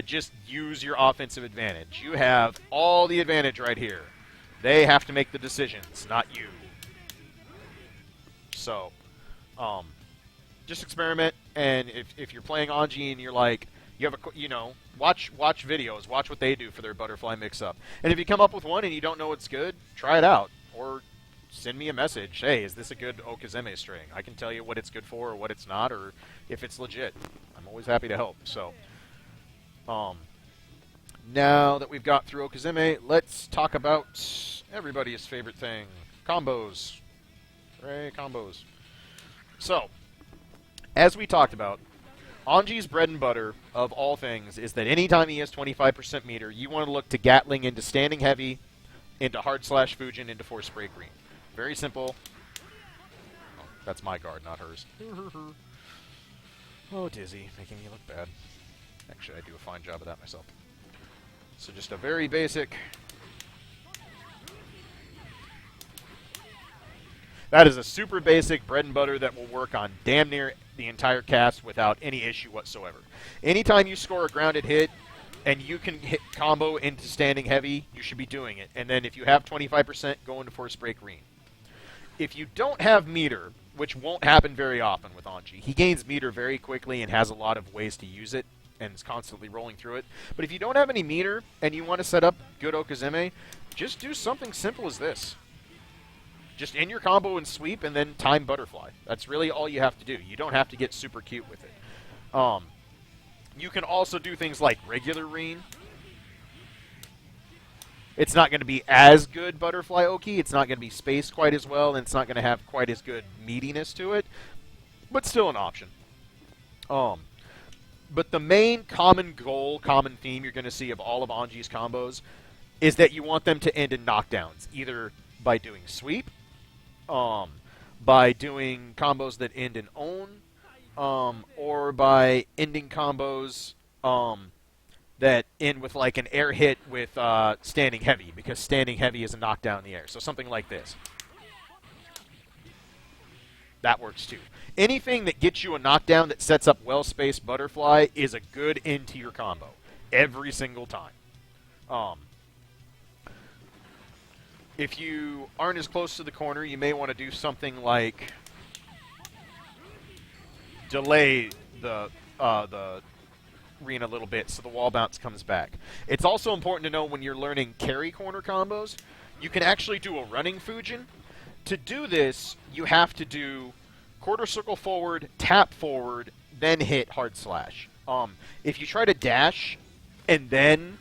just use your offensive advantage. You have all the advantage right here. They have to make the decisions, not you. So, just experiment, and if you're playing Anji and you're like, you have watch videos, watch what they do for their butterfly mix-up. And if you come up with one and you don't know what's good, try it out. Or send me a message. Hey, is this a good Okazeme string? I can tell you what it's good for or what it's not, or if it's legit. I'm always happy to help. So, now that we've got through Okazeme, let's talk about everybody's favorite thing, combos. Hooray, combos. So, as we talked about, Anji's bread and butter of all things is that anytime he has 25% meter, you want to look to Gatling into standing heavy, into hard slash Fujin, into force spray green. Very simple. Oh, that's my guard, not hers. Oh, Dizzy, making me look bad. Actually, I do a fine job of that myself. So just a very basic... That is a super basic bread and butter that will work on damn near the entire cast without any issue whatsoever. Anytime you score a grounded hit and you can hit combo into standing heavy, you should be doing it. And then if you have 25%, go into force break green. If you don't have meter, which won't happen very often with Anji, he gains meter very quickly and has a lot of ways to use it and is constantly rolling through it. But if you don't have any meter and you want to set up good Okazeme, just do something simple as this. Just in your combo and sweep, and then time butterfly. That's really all you have to do. You don't have to get super cute with it. You can also do things like regular Reen. It's not going to be as good butterfly Oki. It's not going to be spaced quite as well, and it's not going to have quite as good meatiness to it. But still an option. But the main common goal, common theme you're going to see of all of Anji's combos is that you want them to end in knockdowns, either by doing sweep, by doing combos that end in own, or by ending combos that end with like an air hit with standing heavy, because standing heavy is a knockdown in the air. So something like this. That works too. Anything that gets you a knockdown that sets up well-spaced butterfly is a good end to your combo. Every single time. If you aren't as close to the corner, you may want to do something like delay the Reen a little bit so the wall bounce comes back. It's also important to know when you're learning carry corner combos, you can actually do a running Fujin. To do this, you have to do quarter circle forward, tap forward, then hit hard slash. If you try to dash and then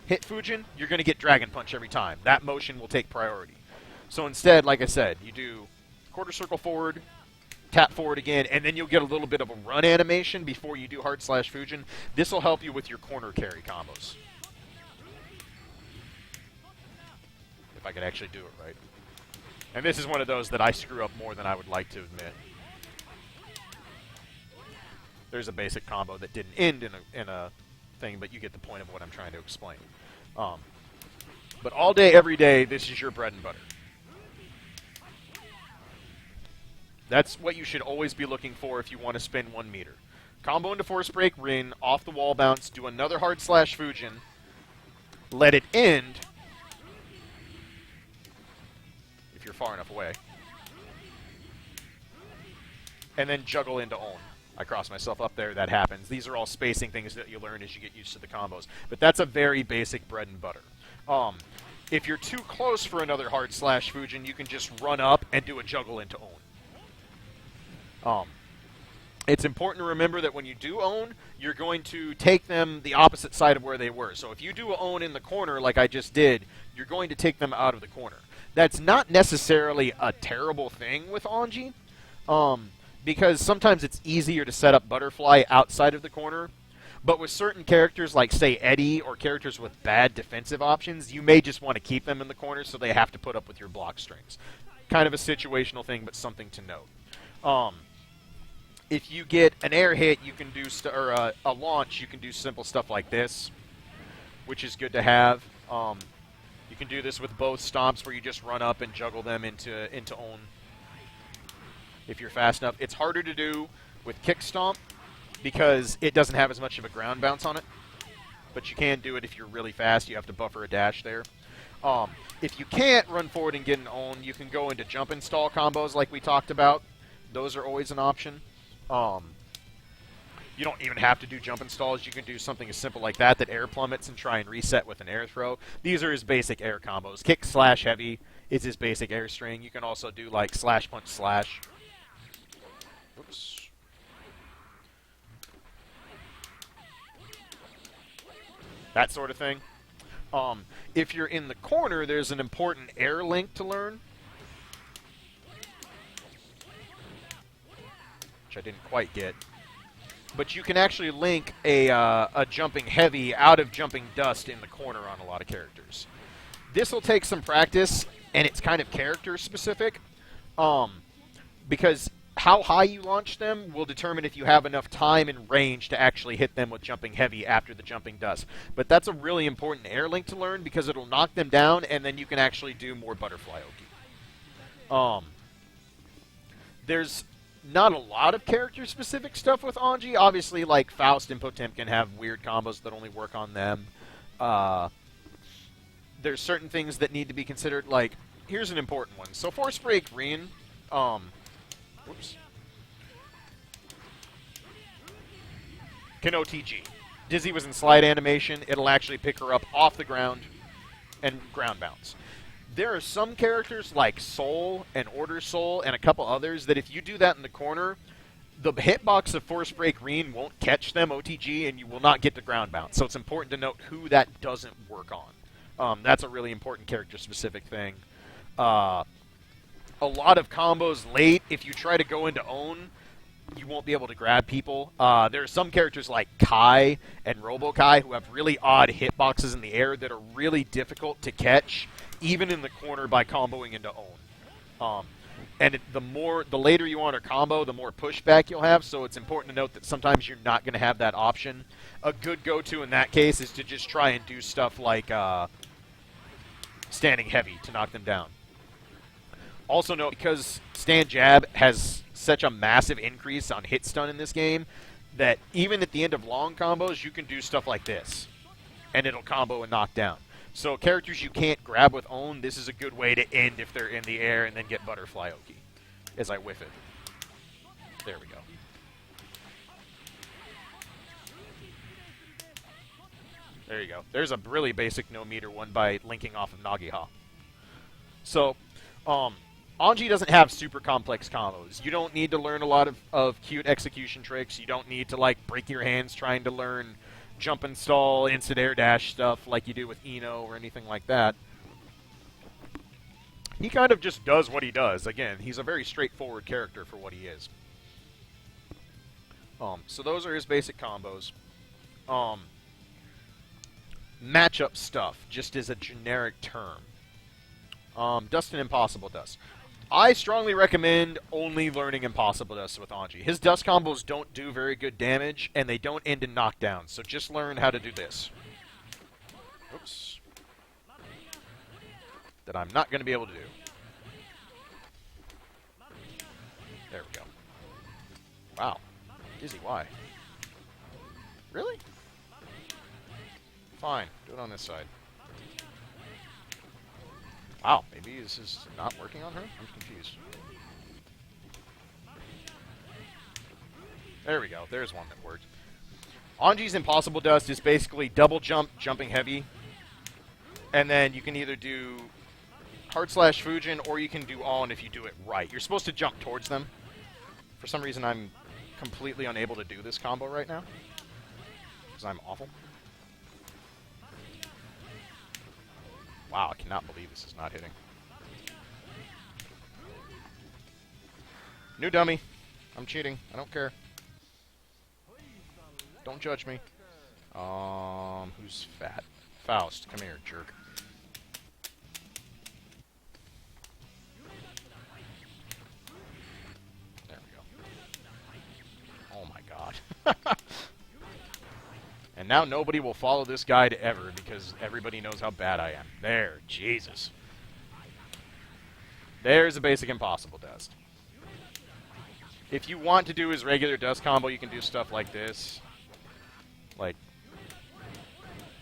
hit Fujin, you're going to get Dragon Punch every time. That motion will take priority. So instead, like I said, you do quarter circle forward, tap forward again, and then you'll get a little bit of a run animation before you do hard slash Fujin. This will help you with your corner carry combos. If I could actually do it right. And this is one of those that I screw up more than I would like to admit. there's a basic combo that didn't end in a thing, but you get the point of what I'm trying to explain. But all day, every day, this is your bread and butter. That's what you should always be looking for if you want to spin 1 meter. Combo into force break, Rin, off the wall bounce, do another hard slash Fujin, let it end, if you're far enough away, and then juggle into own. I crossed myself up there, that happens. These are all spacing things that you learn as you get used to the combos. But that's a very basic bread and butter. If you're too close for another hard slash Fujin, you can just run up and do a juggle into own. It's important to remember that when you do own, you're going to take them the opposite side of where they were. So if you do own in the corner like I just did, you're going to take them out of the corner. That's not necessarily a terrible thing with Anji, because sometimes it's easier to set up butterfly outside of the corner. But with certain characters like, say, Eddie, or characters with bad defensive options, you may just want to keep them in the corner so they have to put up with your block strings. Kind of a situational thing, but something to note. If you get an air hit, you can do or a launch, you can do simple stuff like this, which is good to have. You can do this with both stomps, where you just run up and juggle them into own if you're fast enough. It's harder to do with kick stomp because it doesn't have as much of a ground bounce on it, but you can do it if you're really fast. You have to buffer a dash there. If you can't run forward and get an own, you can go into jump and stall combos like we talked about. Those are always an option. You don't even have to do jump installs. You can do something as simple like that air plummets and try and reset with an air throw. These are his basic air combos. Kick slash heavy is his basic air string. You can also do like slash punch slash. Oops. That sort of thing. If you're in the corner, there's an important air link to learn, which I didn't quite get. But you can actually link a jumping heavy out of jumping dust in the corner on a lot of characters. This will take some practice, and it's kind of character specific, because how high you launch them will determine if you have enough time and range to actually hit them with jumping heavy after the jumping dust. But that's a really important air link to learn because it'll knock them down, and then you can actually do more butterfly oki. There's not a lot of character-specific stuff with Anji. Obviously, like Faust and Potemkin have weird combos that only work on them. There's certain things that need to be considered. Like, here's an important one. So Force Break Rin, whoops, can OTG. Dizzy was in slide animation. It'll actually pick her up off the ground and ground bounce. There are some characters like Soul and Order Soul and a couple others that if you do that in the corner, the hitbox of Force Break Rin won't catch them OTG and you will not get the ground bounce. So it's important to note who that doesn't work on. That's a really important character-specific thing. A lot of combos late, if you try to go into own, you won't be able to grab people. There are some characters like Kai and Robo-Kai who have really odd hitboxes in the air that are really difficult to catch, even in the corner by comboing into own. And the later you want to combo, the more pushback you'll have, so it's important to note that sometimes you're not going to have that option. A good go-to in that case is to just try and do stuff like standing heavy to knock them down. Also note, because stand jab has such a massive increase on hit stun in this game, that even at the end of long combos, you can do stuff like this, and it'll combo and knock down. So characters you can't grab with own, this is a good way to end if they're in the air and then get butterfly oki, as I whiff it. There we go. There you go. There's a really basic no-meter one by linking off of Nagiha. So, Anji doesn't have super complex combos. You don't need to learn a lot of cute execution tricks. You don't need to, like, break your hands trying to learn jump and stall, instant air dash stuff like you do with Ino or anything like that. He kind of just does what he does. Again, he's a very straightforward character for what he is. So those are his basic combos. Matchup stuff, just as a generic term. Dust and Impossible Dust. I strongly recommend only learning Impossible Dust with Anji. His dust combos don't do very good damage, and they don't end in knockdowns, so just learn how to do this. Oops. That I'm not going to be able to do. There we go. Wow. Dizzy, why? Really? Fine. Do it on this side. Wow, maybe this is not working on her? I'm confused. There we go. There's one that worked. Anji's Impossible Dust is basically double jump, jumping heavy. And then you can either do hard slash Fujin, or you can do on if you do it right. You're supposed to jump towards them. For some reason, I'm completely unable to do this combo right now. Because I'm awful. Wow, I cannot believe this is not hitting. New dummy. I'm cheating. I don't care. Don't judge me. Who's fat? Faust, come here, jerk. There we go. Oh my god. And now nobody will follow this guide ever because everybody knows how bad I am. There, Jesus. There's a basic Impossible Dust. If you want to do his regular dust combo, you can do stuff like this. Like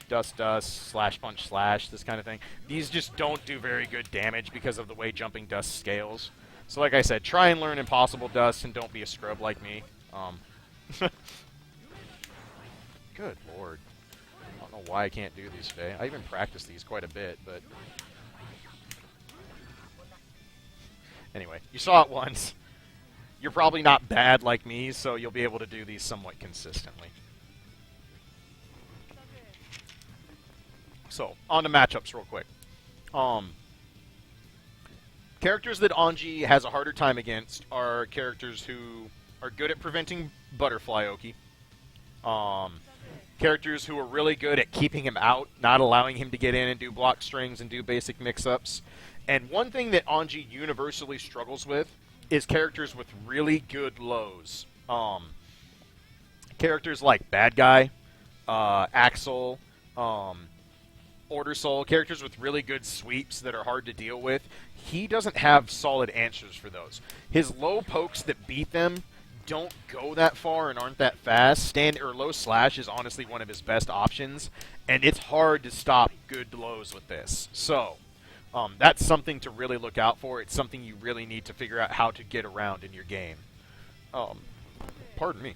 dust, dust, slash, punch, slash, this kind of thing. These just don't do very good damage because of the way jumping dust scales. So like I said, try and learn Impossible Dust and don't be a scrub like me. Good lord. I don't know why I can't do these today. I even practice these quite a bit, but... Anyway, you saw it once. You're probably not bad like me, so you'll be able to do these somewhat consistently. So, on to matchups real quick. Characters that Anji has a harder time against are characters who are good at preventing Butterfly Oki. Characters who are really good at keeping him out, not allowing him to get in and do block strings and do basic mix-ups. And one thing that Anji universally struggles with is characters with really good lows. Characters like Bad Guy, Axel, Order Soul, characters with really good sweeps that are hard to deal with. He doesn't have solid answers for those. His low pokes that beat them don't go that far and aren't that fast. Low slash is honestly one of his best options, and it's hard to stop good lows with this. So, that's something to really look out for. It's something you really need to figure out how to get around in your game. Pardon me.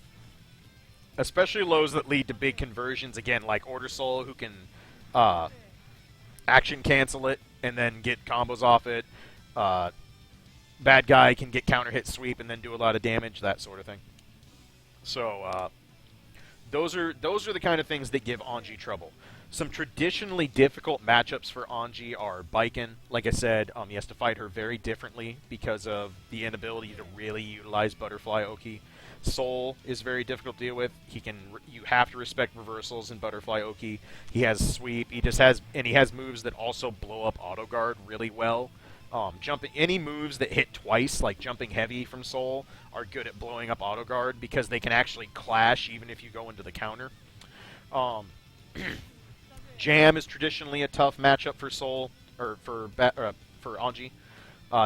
Especially lows that lead to big conversions, again, like Order Soul, who can action cancel it and then get combos off it. Bad Guy can get counter hit sweep and then do a lot of damage, that sort of thing. So those are the kind of things that give Anji trouble. Some traditionally difficult matchups for Anji are Baiken. Like I said, he has to fight her very differently because of the inability to really utilize Butterfly Oki. Soul is very difficult to deal with. You have to respect reversals in Butterfly Oki. He has sweep. He has moves that also blow up auto guard really well. Any moves that hit twice, like jumping heavy from Soul, are good at blowing up auto guard because they can actually clash even if you go into the counter. Jam is traditionally a tough matchup for Soul or for Anji.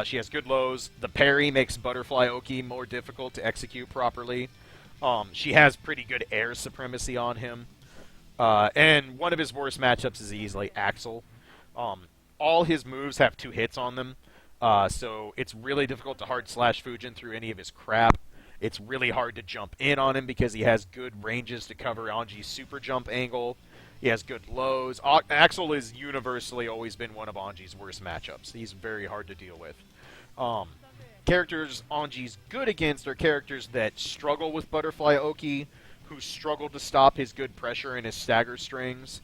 She has good lows. The parry makes Butterfly Oki more difficult to execute properly. She has pretty good air supremacy on him. And one of his worst matchups is easily Axel. All his moves have 2 hits on them, so it's really difficult to hard slash Fujin through any of his crap. It's really hard to jump in on him because he has good ranges to cover Anji's super jump angle. He has good lows. Axel has universally always been one of Anji's worst matchups. He's very hard to deal with. Characters Anji's good against are characters that struggle with Butterfly Oki, who struggle to stop his good pressure and his stagger strings.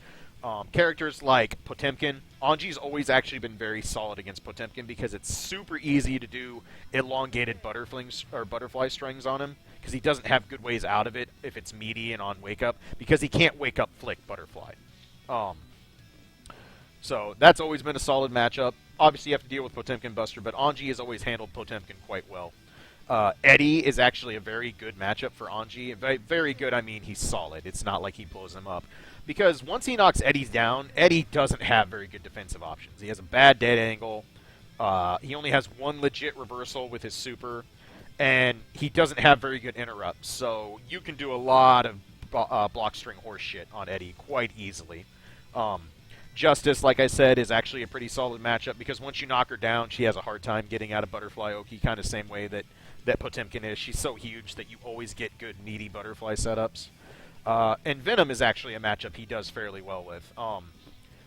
Characters like Potemkin. Anji's always actually been very solid against Potemkin because it's super easy to do elongated butterfly strings on him because he doesn't have good ways out of it if it's meaty and on wake up because he can't wake up flick Butterfly. So that's always been a solid matchup. obviously you have to deal with Potemkin Buster, but Anji has always handled Potemkin quite well. Eddie is actually a very good matchup for Anji. Very good, I mean he's solid. It's not like he blows him up. Because once he knocks Eddie's down, Eddie doesn't have very good defensive options. He has a bad dead angle. He only has one legit reversal with his super. And he doesn't have very good interrupts. So you can do a lot of block string horse shit on Eddie quite easily. Justice, like I said, is actually a pretty solid matchup because once you knock her down, she has a hard time getting out of Butterfly Oki, kind of same way that Potemkin is. She's so huge that you always get good, needy Butterfly setups. And Venom is actually a matchup he does fairly well with.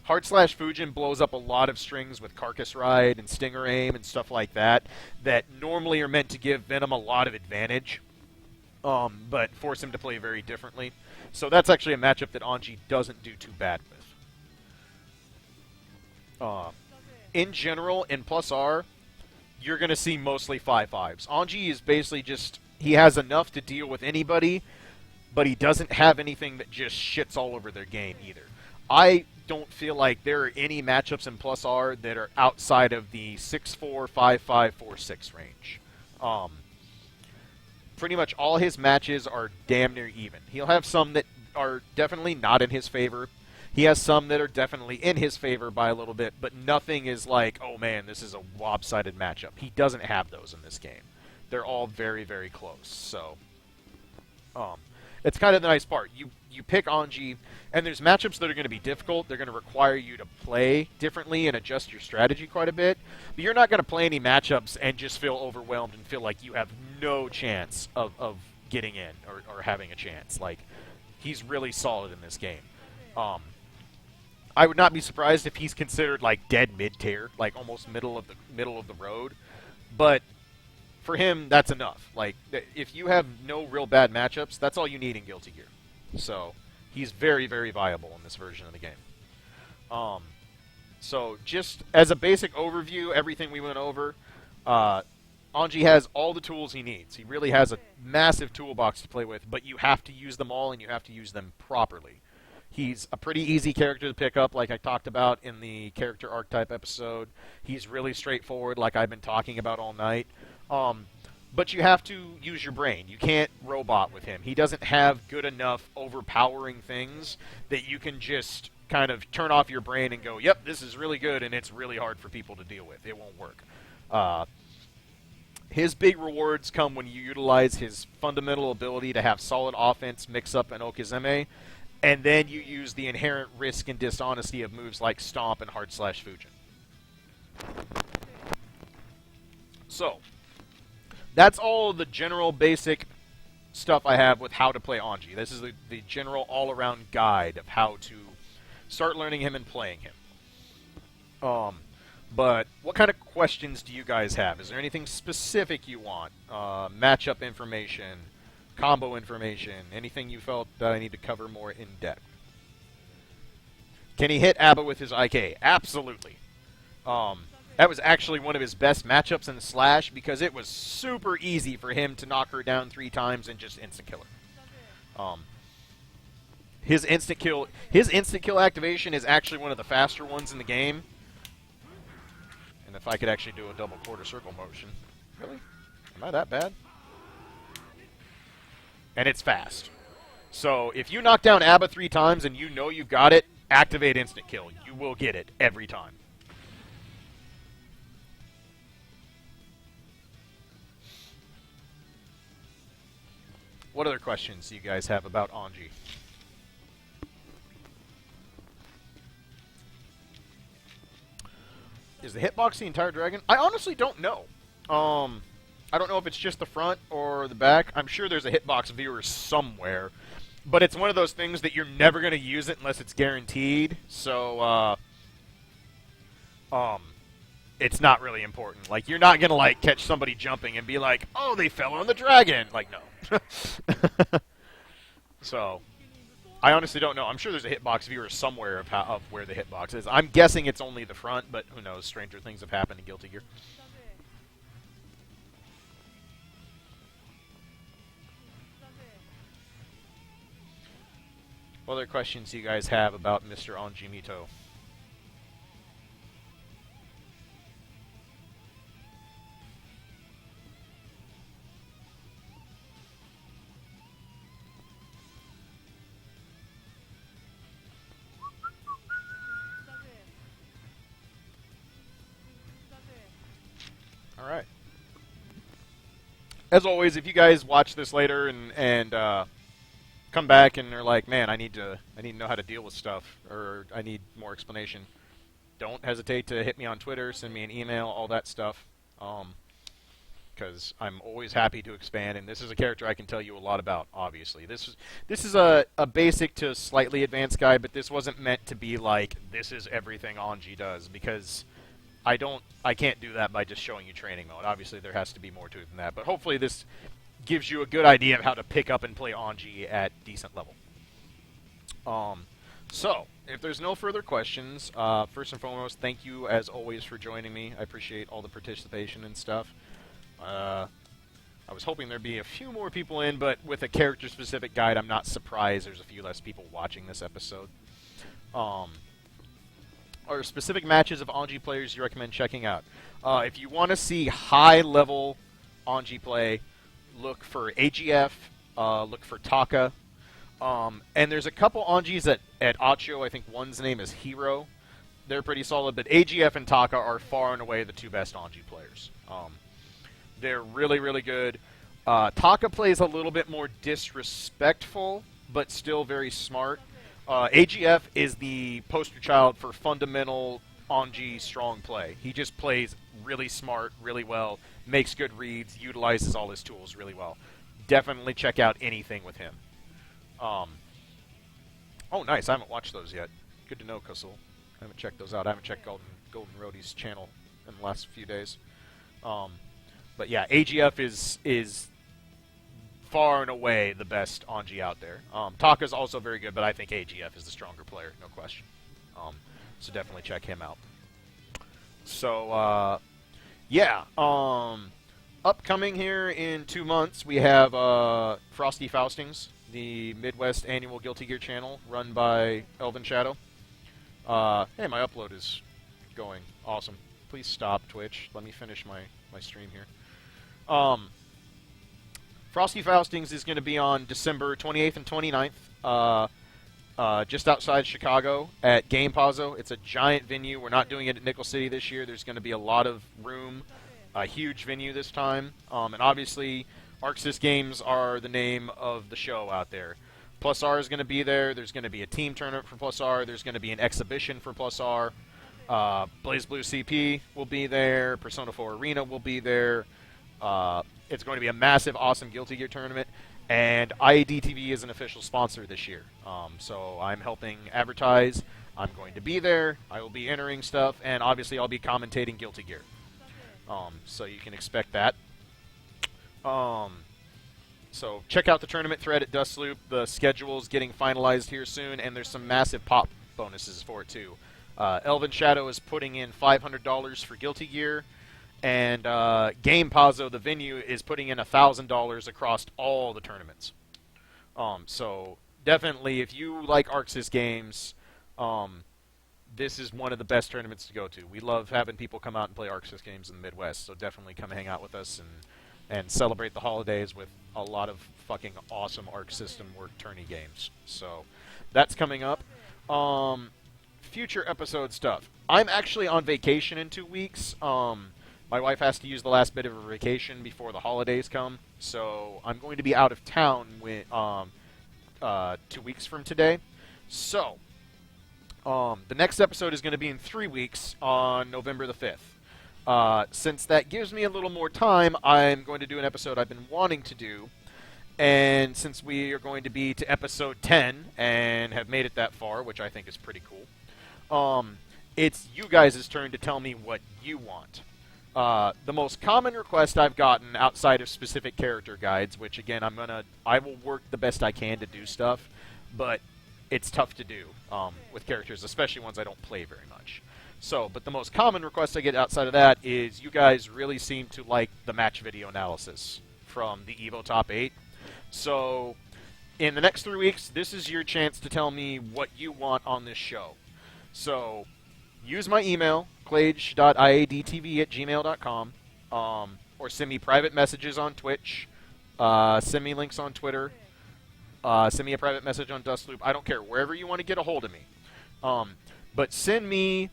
Hard Slash Fujin blows up a lot of strings with Carcass Ride and Stinger Aim and stuff like that normally are meant to give Venom a lot of advantage, but force him to play very differently. So that's actually a matchup that Anji doesn't do too bad with. In general, in plus R, you're going to see mostly 5/5s. Anji is basically just, he has enough to deal with anybody, but he doesn't have anything that just shits all over their game either. I don't feel like there are any matchups in plus R that are outside of the 6-4, 5-5, 4-6 range. Pretty much all his matches are damn near even. He'll have some that are definitely not in his favor. He has some that are definitely in his favor by a little bit, but nothing is like, oh man, this is a lopsided matchup. He doesn't have those in this game. They're all very, very close. So, it's kind of the nice part. You pick Anji, and there's matchups that are going to be difficult. They're going to require you to play differently and adjust your strategy quite a bit. But you're not going to play any matchups and just feel overwhelmed and feel like you have no chance of getting in or having a chance. Like, he's really solid in this game. I would not be surprised if he's considered like dead mid-tier, like almost middle of the road. But for him, that's enough. Like, if you have no real bad matchups, that's all you need in Guilty Gear. So he's very, very viable in this version of the game. So just as a basic overview, everything we went over, Anji has all the tools he needs. He really has a massive toolbox to play with, but you have to use them all, and you have to use them properly. He's a pretty easy character to pick up, like I talked about in the character archetype episode. He's really straightforward, like I've been talking about all night. But you have to use your brain. You can't robot with him. He doesn't have good enough overpowering things that you can just kind of turn off your brain and go, yep, this is really good, and it's really hard for people to deal with. It won't work. His big rewards come when you utilize his fundamental ability to have solid offense, mix-up, and Okizeme, and then you use the inherent risk and dishonesty of moves like Stomp and Hard Slash Fujin. So, that's all the general basic stuff I have with how to play Anji. This is the general all-around guide of how to start learning him and playing him. But what kind of questions do you guys have? Is there anything specific you want? Matchup information, combo information, anything you felt that I need to cover more in depth? Can he hit Abba with his IK? Absolutely. That was actually one of his best matchups in Slash because it was super easy for him to knock her down 3 times and just instant kill her. His instant kill activation is actually one of the faster ones in the game. And if I could actually do a double quarter circle motion. Really? Am I that bad? And it's fast. So if you knock down Abba 3 times and you know you've got it, activate instant kill. You will get it every time. What other questions do you guys have about Anji? Is the hitbox the entire dragon? I honestly don't know. I don't know if it's just the front or the back. I'm sure there's a hitbox viewer somewhere. But it's one of those things that you're never going to use it unless it's guaranteed. So, it's not really important. Like, you're not going to, like, catch somebody jumping and be like, oh, they fell on the dragon. Like, no. So, I honestly don't know. I'm sure there's a hitbox viewer somewhere of where the hitbox is. I'm guessing it's only the front, but who knows? Stranger things have happened in Guilty Gear. What other questions do you guys have about Mr. Anji Mito? right. As always, if you guys watch this later and come back and are like, man, I need to know how to deal with stuff, or I need more explanation, don't hesitate to hit me on Twitter, send me an email, all that stuff. Because I'm always happy to expand, and this is a character I can tell you a lot about, obviously. This is a basic to slightly advanced guide, but this wasn't meant to be like, this is everything Anji does, because I can't do that by just showing you training mode. Obviously, there has to be more to it than that, but hopefully this gives you a good idea of how to pick up and play Anji at decent level. So, if there's no further questions, first and foremost, thank you, as always, for joining me. I appreciate all the participation and stuff. I was hoping there'd be a few more people in, but with a character-specific guide, I'm not surprised there's a few less people watching this episode. Are specific matches of Anji players you recommend checking out? If you want to see high-level Anji play, look for AGF, look for Taka. And there's a couple Anjis at Acho. I think one's name is Hero. They're pretty solid, but AGF and Taka are far and away the two best Anji players. They're really, really good. Taka plays a little bit more disrespectful, but still very smart. AGF is the poster child for fundamental Anji strong play. He just plays really smart, really well, makes good reads, utilizes all his tools really well. Definitely check out anything with him. Oh, nice. I haven't watched those yet. Good to know, Kusul. I haven't checked those out. I haven't checked Golden Roadie's channel in the last few days. But yeah, AGF is far and away the best Anji out there. Taka's also very good, but I think AGF is the stronger player, no question. So definitely check him out. So, yeah. Upcoming here in 2 months, we have Frosty Faustings, the Midwest annual Guilty Gear channel run by Elven Shadow. Hey, my upload is going. Awesome. Please stop, Twitch. Let me finish my stream here. Frosty Faustings is going to be on December 28th and 29th, just outside Chicago at Game Pazzo. It's a giant venue. We're not doing it at Nickel City this year. There's going to be a lot of room, a huge venue this time. And obviously, ArcSys Games are the name of the show out there. Plus R is going to be there. There's going to be a team tournament for Plus R. There's going to be an exhibition for Plus R. BlazBlue CP will be there. Persona 4 Arena will be there. It's going to be a massive, awesome Guilty Gear tournament. And IAD-TV is an official sponsor this year. So I'm helping advertise. I'm going to be there. I will be entering stuff. And obviously I'll be commentating Guilty Gear. So you can expect that. So check out the tournament thread at Dustloop. The schedule's getting finalized here soon. And there's some massive pop bonuses for it too. Elven Shadow is putting in $500 for Guilty Gear. And Game Pazzo, the venue, is putting in $1,000 across all the tournaments. So definitely, if you like ArcSys games, this is one of the best tournaments to go to. We love having people come out and play ArcSys games in the Midwest, so definitely come hang out with us and celebrate the holidays with a lot of fucking awesome Arc System work tourney games. So that's coming up. Future episode stuff. I'm actually on vacation in 2 weeks. My wife has to use the last bit of her vacation before the holidays come, so I'm going to be out of town 2 weeks from today. So, the next episode is going to be in 3 weeks on November the 5th. Since that gives me a little more time, I'm going to do an episode I've been wanting to do, and since we are going to be to episode 10 and have made it that far, which I think is pretty cool, it's you guys' turn to tell me what you want. The most common request I've gotten outside of specific character guides, which again I will work the best I can to do stuff, but it's tough to do with characters, especially ones I don't play very much. So, but the most common request I get outside of that is you guys really seem to like the match video analysis from the EVO Top 8. So, in the next 3 weeks, this is your chance to tell me what you want on this show. So, use my email, clage.iadtv@gmail.com, or send me private messages on Twitch, send me links on Twitter, send me a private message on Dustloop. I don't care, wherever you want to get a hold of me. But send me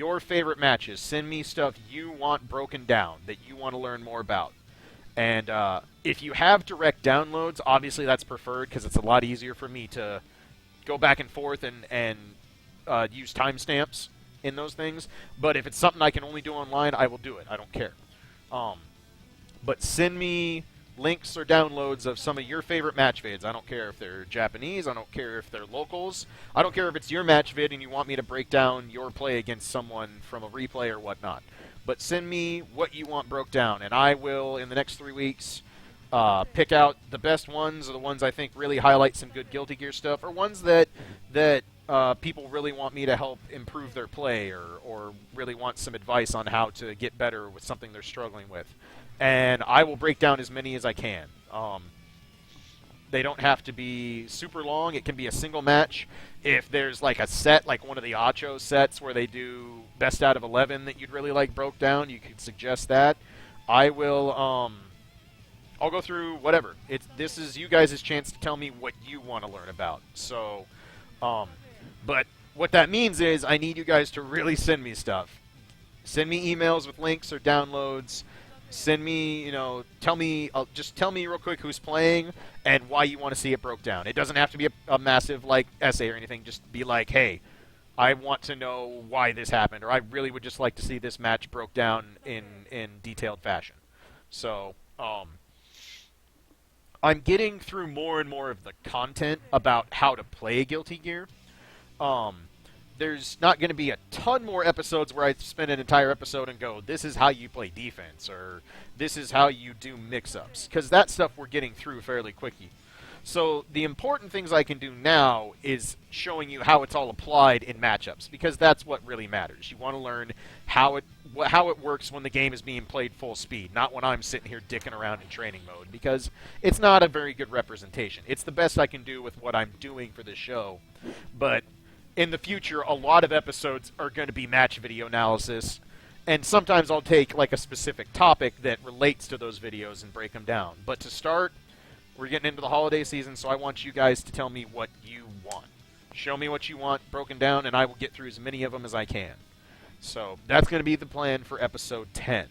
your favorite matches. Send me stuff you want broken down, that you want to learn more about. And if you have direct downloads, obviously that's preferred because it's a lot easier for me to go back and forth and use timestamps in those things. But if it's something I can only do online, I will do it. I don't care. But send me links or downloads of some of your favorite match vids. I don't care if they're Japanese. I don't care if they're locals. I don't care if it's your match vid and you want me to break down your play against someone from a replay or whatnot. But send me what you want broke down, and I will, in the next 3 weeks, pick out the best ones, or the ones I think really highlight some good Guilty Gear stuff, or ones that people really want me to help improve their play, or really want some advice on how to get better with something they're struggling with. And I will break down as many as I can. They don't have to be super long. It can be a single match. If there's like a set, like one of the Acho sets where they do best out of 11 that you'd really like broke down, you could suggest that. I will, I'll go through whatever. This is you guys' chance to tell me what you want to learn about. So, but what that means is I need you guys to really send me stuff. Send me emails with links or downloads. Send me, just tell me real quick who's playing and why you want to see it broke down. It doesn't have to be a massive, essay or anything. Just be like, hey, I want to know why this happened, or I really would just like to see this match broke down in detailed fashion. So, I'm getting through more and more of the content about how to play Guilty Gear. There's not going to be a ton more episodes where I spend an entire episode and go, this is how you play defense, or this is how you do mix-ups, because that stuff we're getting through fairly quickly. So the important things I can do now is showing you how it's all applied in matchups, because that's what really matters. You want to learn how it works when the game is being played full speed, not when I'm sitting here dicking around in training mode, because it's not a very good representation. It's the best I can do with what I'm doing for this show, but in the future, a lot of episodes are going to be match video analysis, and sometimes I'll take like a specific topic that relates to those videos and break them down. But to start, we're getting into the holiday season, so I want you guys to tell me what you want. Show me what you want broken down, and I will get through as many of them as I can. So that's going to be the plan for episode 10.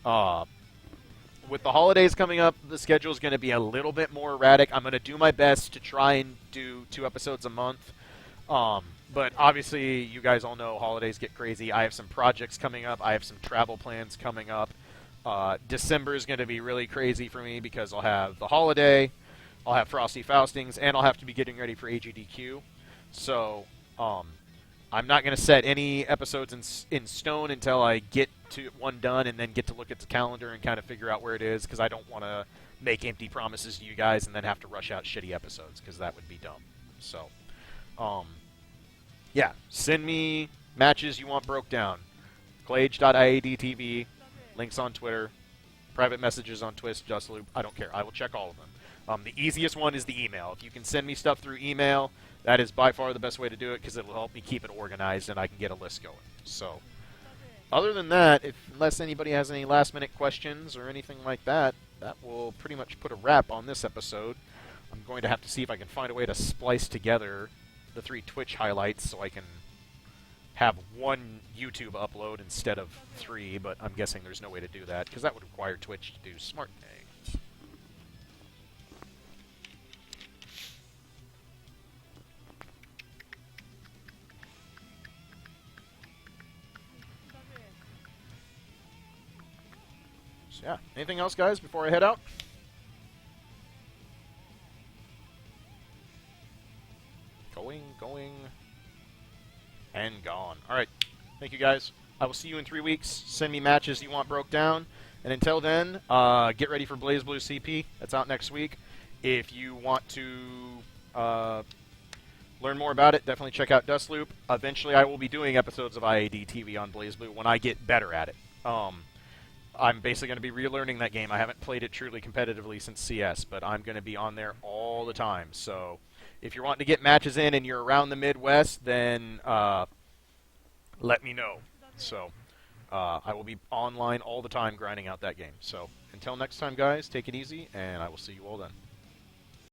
With the holidays coming up, the schedule is going to be a little bit more erratic. I'm going to do my best to try and do 2 episodes a month. But obviously, you guys all know holidays get crazy. I have some projects coming up. I have some travel plans coming up. December is going to be really crazy for me because I'll have the holiday, I'll have Frosty Faustings, and I'll have to be getting ready for AGDQ. So, I'm not going to set any episodes in stone until I get to one done and then get to look at the calendar and kind of figure out where it is, because I don't want to make empty promises to you guys and then have to rush out shitty episodes, because that would be dumb. So, yeah, send me matches you want broke down. Clage.IAD-TV, links on Twitter, private messages on Twist, JustLoop. I don't care. I will check all of them. The easiest one is the email. If you can send me stuff through email, that is by far the best way to do it, because it will help me keep it organized and I can get a list going. So, other than that, unless anybody has any last-minute questions or anything like that, that will pretty much put a wrap on this episode. I'm going to have to see if I can find a way to splice together the 3 Twitch highlights so I can have 1 YouTube upload instead of 3, but I'm guessing there's no way to do that, because that would require Twitch to do smart things. So yeah, anything else, guys, before I head out? Going, and gone. Alright, thank you guys. I will see you in 3 weeks. Send me matches you want broke down. And until then, get ready for BlazBlue CP. That's out next week. If you want to learn more about it, definitely check out DustLoop. Eventually, I will be doing episodes of IAD-TV on BlazBlue when I get better at it. I'm basically going to be relearning that game. I haven't played it truly competitively since CS, but I'm going to be on there all the time. So if you're wanting to get matches in and you're around the Midwest, then let me know. So I will be online all the time grinding out that game. So until next time, guys, take it easy, and I will see you all then.